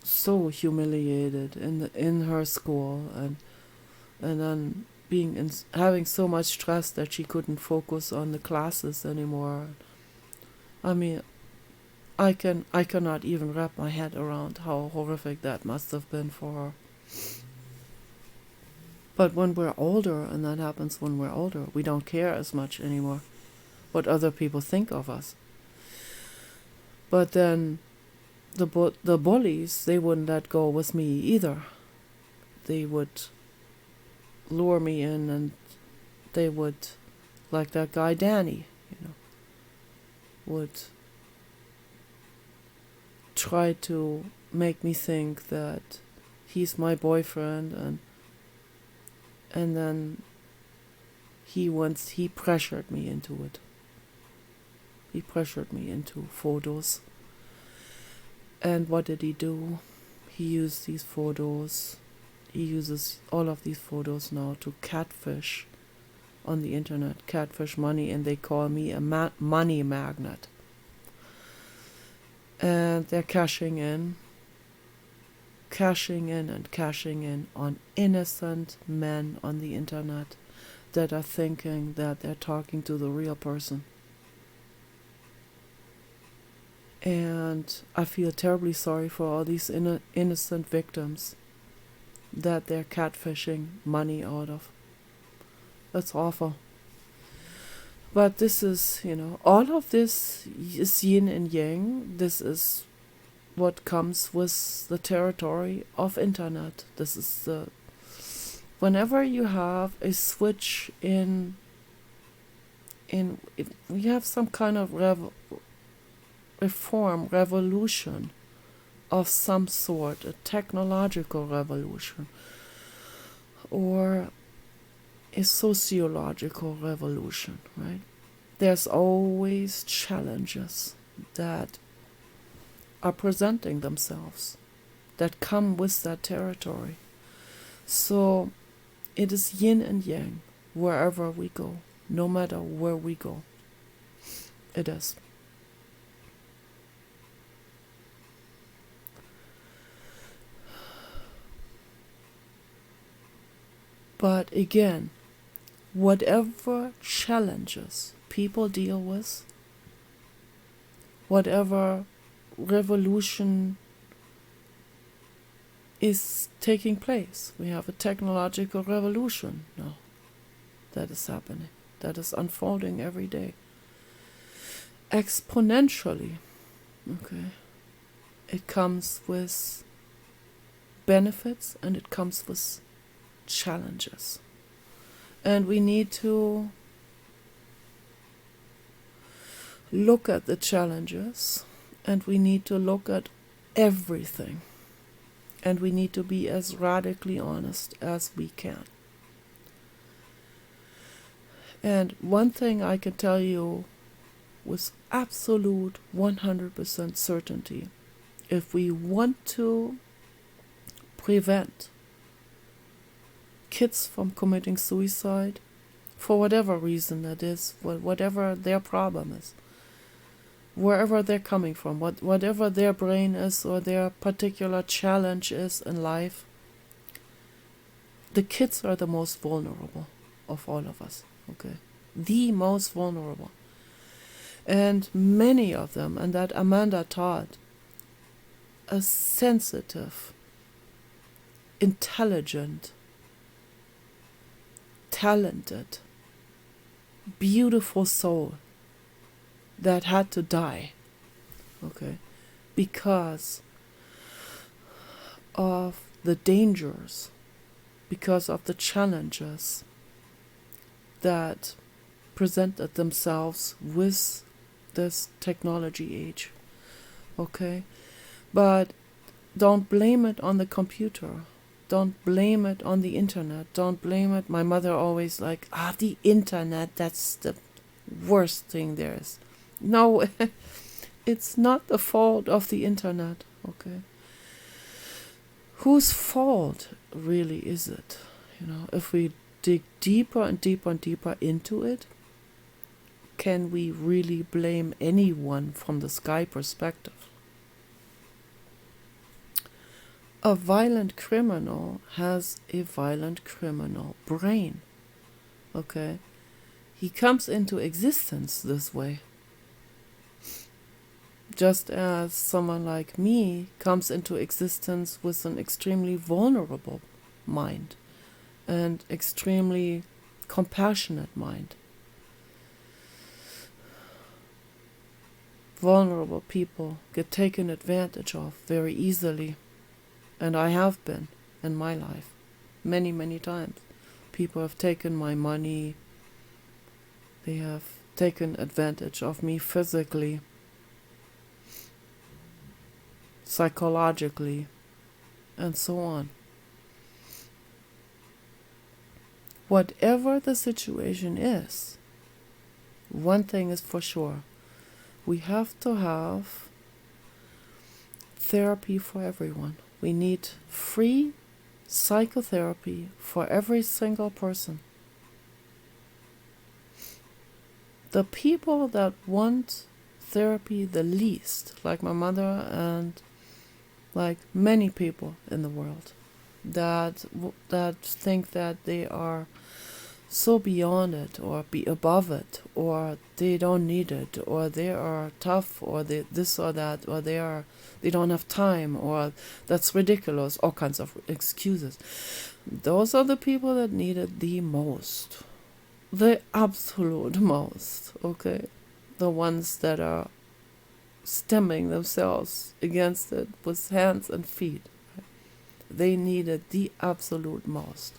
so humiliated in her school. And then having so much stress that she couldn't focus on the classes anymore. I mean, I cannot even wrap my head around how horrific that must have been for her. But when we're older, and that happens when we're older, we don't care as much anymore what other people think of us. But then the bullies, they wouldn't let go with me either. They would lure me in, and they would, like that guy Danny, would try to make me think that he's my boyfriend, and then he pressured me into it. He pressured me into photos. And what did he do? He used these photos. He uses all of these photos now to catfish on the internet, catfish money, and they call me a money magnet. And they're cashing in and cashing in on innocent men on the internet that are thinking that they're talking to the real person. And I feel terribly sorry for all these innocent victims that they're catfishing money out of. That's awful. But this is, all of this is yin and yang. This is what comes with the territory of internet. This is whenever you have a switch in we have some kind of revolution of some sort, a technological revolution, or a sociological revolution, right? There's always challenges that are presenting themselves, that come with that territory. So it is yin and yang wherever we go, no matter where we go. It is. But again, whatever challenges people deal with, whatever revolution is taking place, we have a technological revolution now that is happening, that is unfolding every day, exponentially. Okay, it comes with benefits and it comes with challenges, and we need to look at the challenges, and we need to look at everything, and we need to be as radically honest as we can. And one thing I can tell you with absolute 100% certainty, if we want to prevent kids from committing suicide, for whatever reason that is, whatever their problem is, wherever they're coming from, whatever their brain is or their particular challenge is in life, the kids are the most vulnerable of all of us, okay? The most vulnerable. And many of them, and that Amanda Todd, a sensitive, intelligent, talented, beautiful soul that had to die, okay, because of the dangers, because of the challenges that presented themselves with this technology age, okay? But don't blame it on the computer. Don't blame it on the internet. Don't blame it. My mother always the internet, that's the worst thing there is. No, it's not the fault of the internet, okay? Whose fault really is it? If we dig deeper and deeper and deeper into it, can we really blame anyone from the sky perspective? A violent criminal has a violent criminal brain, okay? He comes into existence this way. Just as someone like me comes into existence with an extremely vulnerable mind and extremely compassionate mind. vulnerable people get taken advantage of very easily. And I have been in my life many, many times. People have taken my money. They have taken advantage of me physically, psychologically, and so on. Whatever the situation is, one thing is for sure. We have to have therapy for everyone. We need free psychotherapy for every single person. The people that want therapy the least, like my mother and like many people in the world, that think that they are so beyond it, or be above it, or they don't need it, or they are tough, or they this or that, or they don't have time, or that's ridiculous, all kinds of excuses. Those are the people that need it the most, the absolute most, okay? The ones that are stemming themselves against it with hands and feet. They need it the absolute most.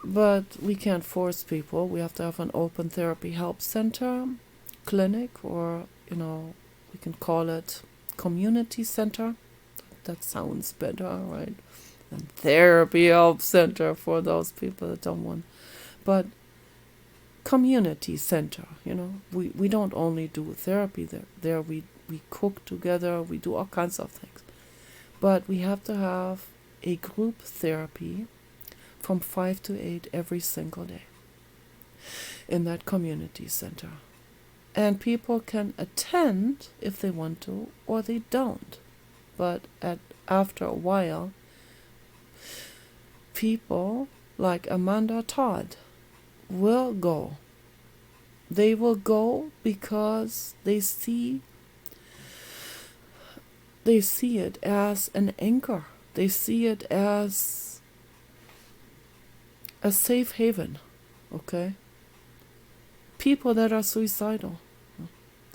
But we can't force people. We have to have an open therapy help center, clinic, or, we can call it community center. That sounds better, right? And therapy help center for those people that don't want. But community center, we don't only do therapy there. There we cook together, we do all kinds of things. But we have to have a group therapy from 5 to 8 every single day in that community center. And people can attend if they want to, or they don't. But after a while, people like Amanda Todd will go. They will go because they see it as an anchor. They see it as a safe haven, okay? People that are suicidal,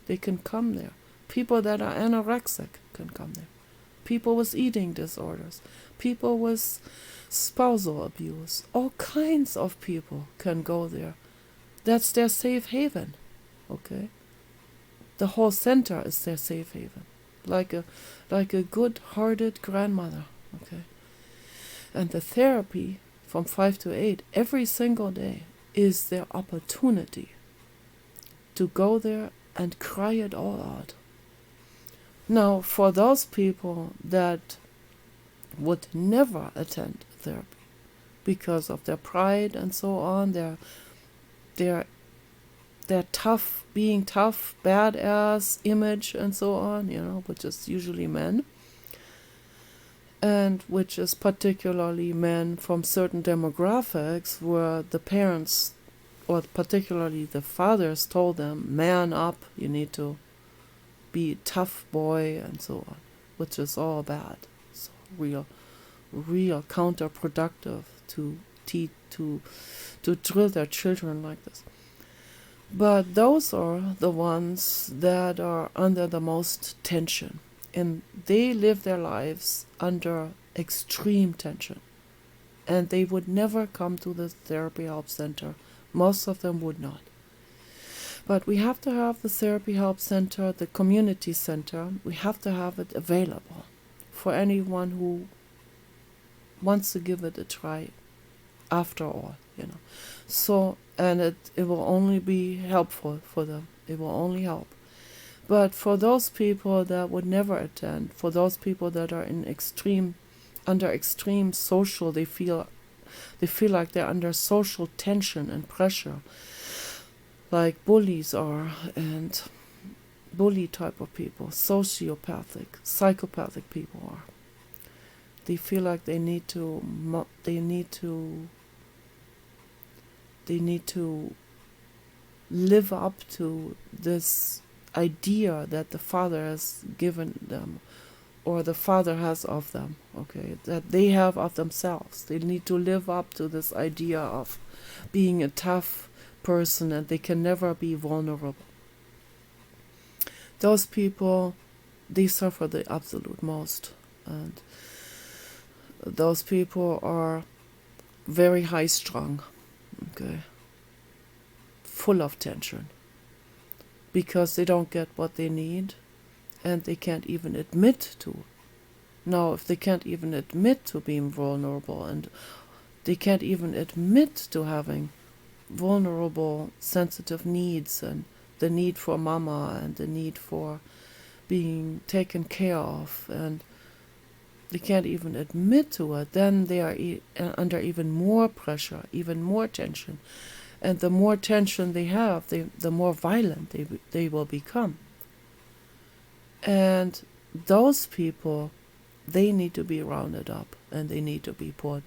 they can come there. People that are anorexic can come there. People with eating disorders. People with spousal abuse. All kinds of people can go there. That's their safe haven, okay? The whole center is their safe haven. Like a good-hearted grandmother, okay? And the therapy from 5 to 8 every single day is their opportunity to go there and cry it all out. Now, for those people that would never attend therapy because of their pride and so on, their tough, being tough, badass image and so on, which is usually men, and which is particularly men from certain demographics where the parents, or particularly the fathers, told them, man up, you need to be a tough boy and so on, which is all bad. So real counterproductive to drill their children like this. But those are the ones that are under the most tension. And they live their lives under extreme tension. And they would never come to the therapy help center. Most of them would not. But we have to have the therapy help center, the community center. We have to have it available for anyone who wants to give it a try after all, So, and it will only be helpful for them. It will only help. But for those people that would never attend, for those people that are under extreme social, they feel like they're under social tension and pressure, like bullies are, and bully type of people, sociopathic, psychopathic people are. They feel like they need to live up to this idea that the father has given them, or the father has of them, okay, that they have of themselves. They need to live up to this idea of being a tough person, and they can never be vulnerable. those people, they suffer the absolute most. And those people are very high strung, okay, full of tension, because they don't get what they need, and they can't even admit to. Now, if they can't even admit to being vulnerable, and they can't even admit to having vulnerable, sensitive needs, and the need for mama, and the need for being taken care of, and they can't even admit to it, then they are under even more pressure, even more tension. And the more tension they have, the more violent they will become. And those people, they need to be rounded up, and they need to be put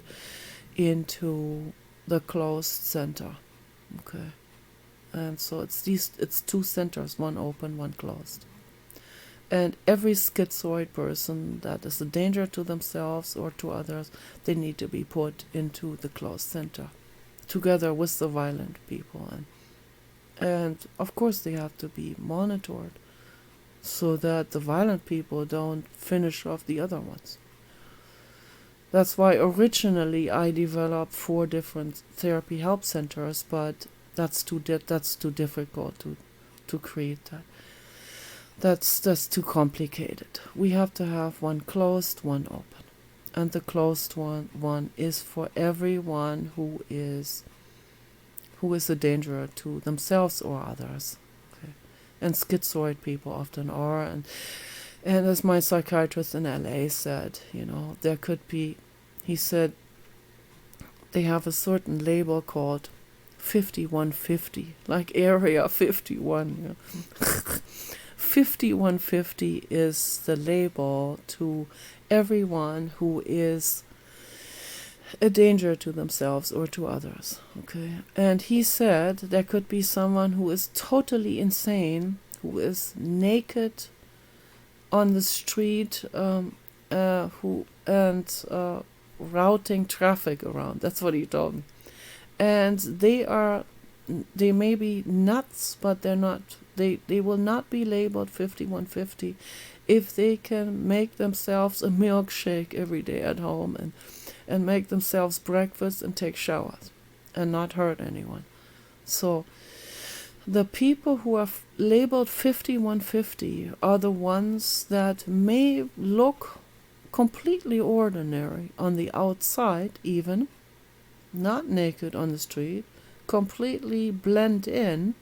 into the closed center. Okay. And so it's two centers, one open, one closed. And every schizoid person that is a danger to themselves or to others, they need to be put into the closed center, together with the violent people. And of course they have to be monitored, so that the violent people don't finish off the other ones. That's why originally I developed 4 different therapy help centers, but that's too difficult to create that. That's too complicated. We have to have one closed, one open. And the closed one is for everyone who is a danger to themselves or others. Okay. And schizoid people often are, and as my psychiatrist in LA said, there could be, he said, they have a certain label called 5150, like Area 51. 5150 is the label to everyone who is a danger to themselves or to others. Okay, and he said there could be someone who is totally insane, who is naked on the street, routing traffic around. That's what he told me. And they may be nuts, but they're not. They will not be labeled 5150 if they can make themselves a milkshake every day at home, and make themselves breakfast and take showers and not hurt anyone. So the people who are labeled 5150 are the ones that may look completely ordinary on the outside, even not naked on the street, completely blend in.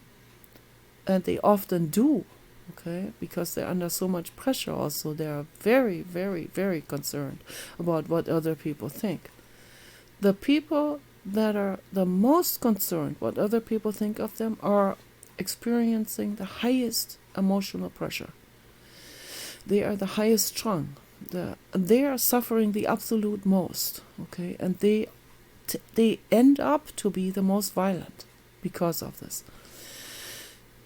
And they often do, okay, because they're under so much pressure also. They are very, very, very concerned about what other people think. The people that are the most concerned what other people think of them are experiencing the highest emotional pressure. They are the highest strung. They are suffering the absolute most, okay, and they end up to be the most violent because of this.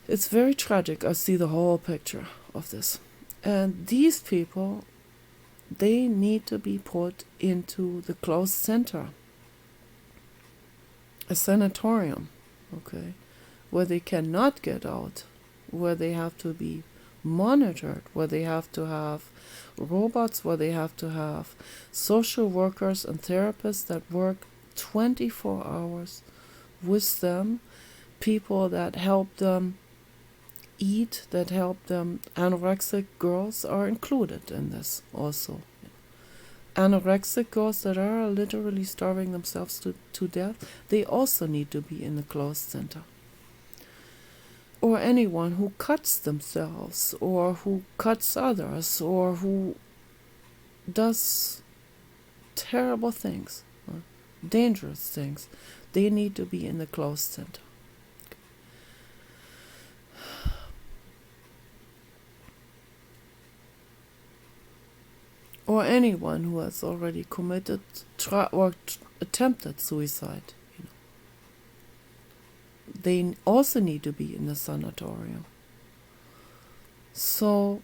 It's very tragic. I see the whole picture of this. And these people, they need to be put into the closed center, a sanatorium, okay, where they cannot get out, where they have to be monitored, where they have to have robots, where they have to have social workers and therapists that work 24 hours with them, people that help them eat, that help them. Anorexic girls are included in this also. Anorexic girls that are literally starving themselves to death, they also need to be in the closed center. Or anyone who cuts themselves, or who cuts others, or who does terrible things, dangerous things, they need to be in the closed center. Or anyone who has already committed or attempted suicide. They also need to be in the sanatorium. So,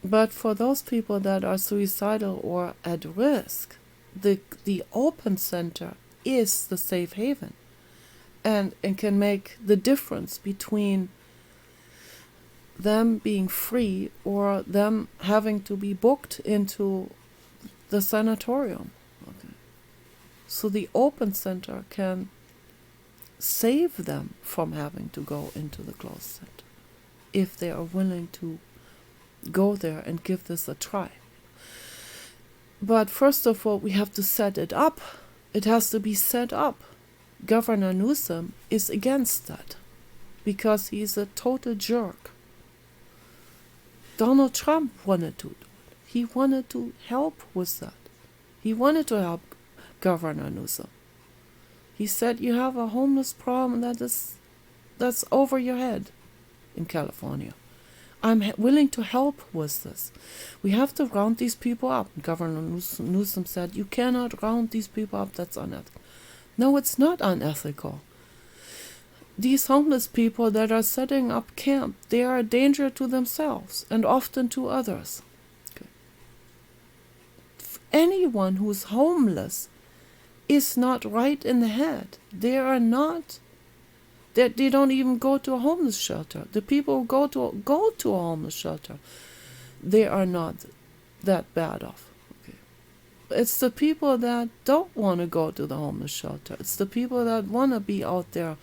but for those people that are suicidal or at risk, the open center is the safe haven, and can make the difference between them being free or them having to be booked into the sanatorium. Okay. So the open center can save them from having to go into the closed center if they are willing to go there and give this a try. But first of all, we have to set it up. It has to be set up. Governor Newsom is against that because he's a total jerk. Donald Trump wanted to do it. He wanted to help with that. He wanted to help Governor Newsom. He said, you have a homeless problem that's over your head in California. I'm willing to help with this. We have to round these people up. Governor Newsom said, you cannot round these people up. That's unethical. No, it's not unethical. These homeless people that are setting up camp, they are a danger to themselves and often to others. Okay. Anyone who's homeless is not right in the head. They are not. They don't even go to a homeless shelter. The people who go to a homeless shelter, they are not that bad off. Okay. It's the people that don't want to go to the homeless shelter. It's the people that want to be out there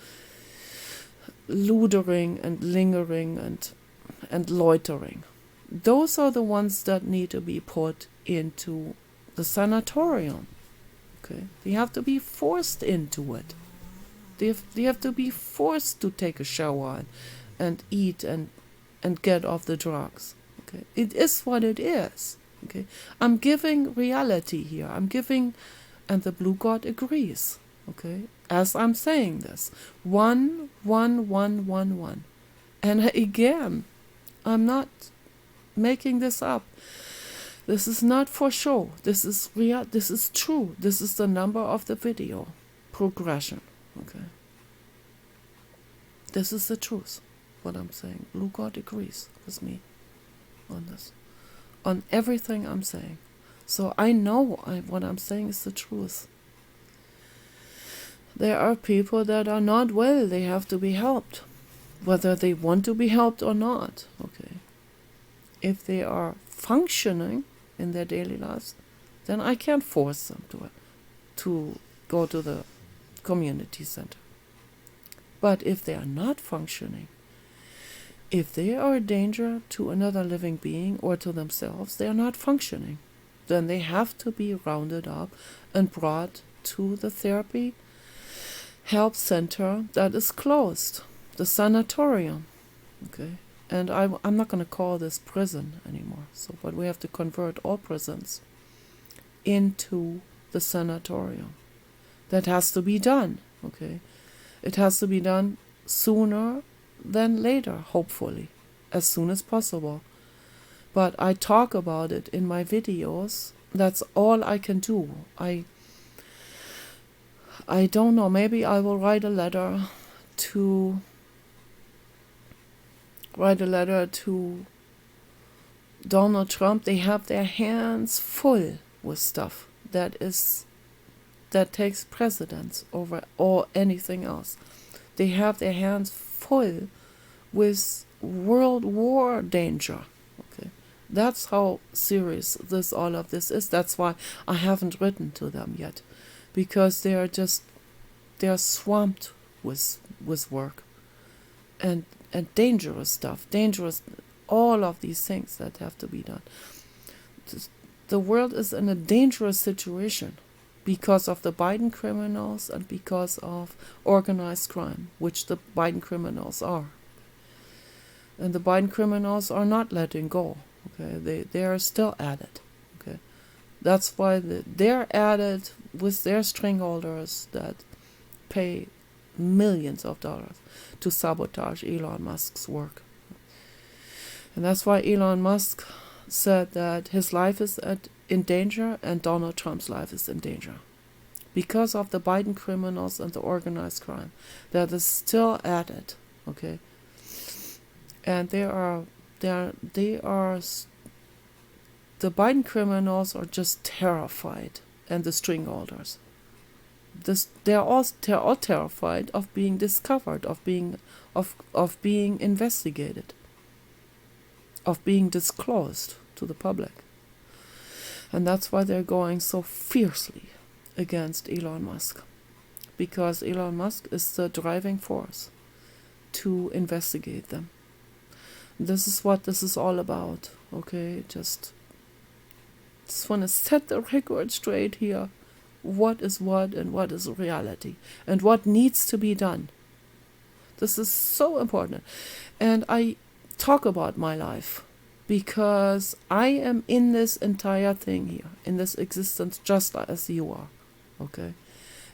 loitering and lingering and loitering. Those are the ones that need to be put into the sanatorium. Okay, they have to be forced into it. They have to be forced to take a shower and eat and get off the drugs. Okay, it is what it is. Okay, I'm giving reality here. I'm giving, and the blue god agrees. Okay, as I'm saying this, 1, 1, 1, 1, 1, and again, I'm not making this up. This is not for show. This is real. This is true. This is the number of the video progression. Okay. This is the truth. What I'm saying. Blue God agrees with me on this, on everything I'm saying. So I know what I'm saying is the truth. There are people that are not well. They have to be helped, whether they want to be helped or not. Okay. If they are functioning in their daily lives, then I can't force them to go to the community center. But if they are not functioning, if they are a danger to another living being or to themselves, they are not functioning. Then they have to be rounded up and brought to the therapy help center that is closed, the sanatorium. Okay. And I'm not going to call this prison anymore. So, but we have to convert all prisons into the sanatorium. That has to be done. Okay, it has to be done sooner than later, hopefully, as soon as possible. But I talk about it in my videos. That's all I can do. I don't know. Maybe I will write a letter to Donald Trump. They have their hands full with stuff that takes precedence over all anything else. They have their hands full with world war danger. Okay, that's how serious all of this is. That's why I haven't written to them yet, because they are swamped with work and dangerous stuff, all of these things that have to be done. The world is in a dangerous situation because of the Biden criminals and because of organized crime, which the Biden criminals are. And the Biden criminals are not letting go. Okay, they are still at it. Okay, that's why they're at it with their stringholders that pay millions of dollars to sabotage Elon Musk's work. And that's why Elon Musk said that his life is in danger and Donald Trump's life is in danger because of the Biden criminals and the organized crime that is still at it. Okay, and the Biden criminals are just terrified, and the stringholders. They're all terrified of being discovered, of being investigated. of being disclosed to the public. And that's why they're going so fiercely against Elon Musk. Because Elon Musk is the driving force to investigate them. This is what this is all about, okay? Just want to set the record straight here. What is what and what is reality and what needs to be done. This is so important. And I talk about my life because I am in this entire thing here, in this existence, just as you are, okay?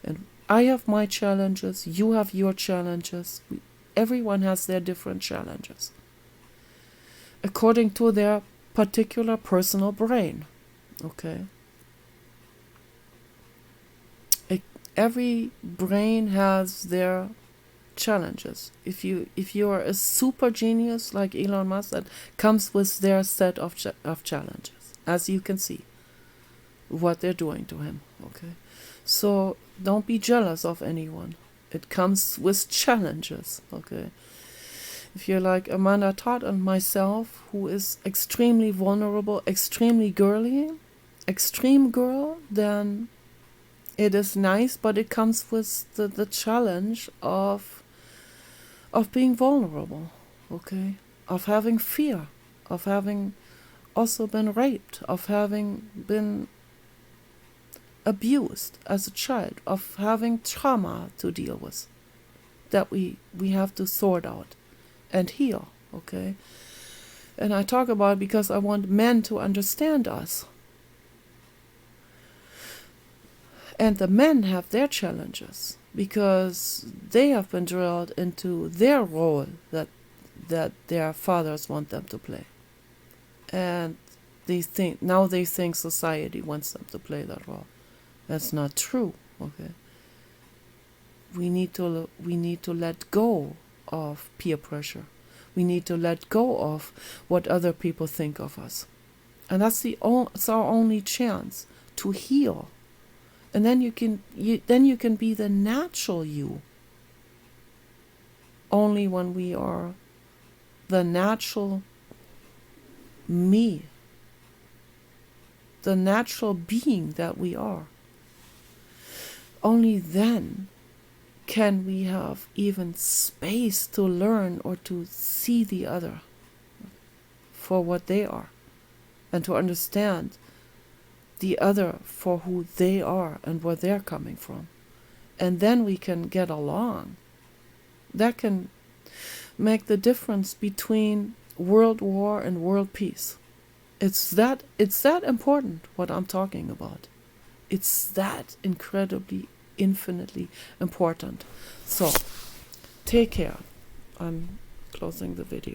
And I have my challenges, you have your challenges. Everyone has their different challenges according to their particular personal brain, okay? Every brain has their challenges. If you are a super genius like Elon Musk, that comes with their set of challenges, as you can see what they're doing to him, okay? So don't be jealous of anyone. It comes with challenges, okay? If you're like Amanda Todd and myself, who is extremely vulnerable, extremely girly, extreme girl, then it is nice, but it comes with the challenge of being vulnerable, okay? Of having fear, of having also been raped, of having been abused as a child, of having trauma to deal with that we have to sort out and heal, okay? And I talk about it because I want men to understand us. And the men have their challenges because they have been drilled into their role that their fathers want them to play. And they think society wants them to play that role. That's not true, okay? We need to let go of peer pressure. We need to let go of what other people think of us. And it's our only chance to heal. And then you can be the natural you. Only when we are the natural me, the natural being that we are. Only then can we have even space to learn or to see the other for what they are, and to understand the other for who they are and where they're coming from. And then we can get along. That can make the difference between world war and world peace. It's that important, what I'm talking about. It's that incredibly, infinitely important. So, take care. I'm closing the video.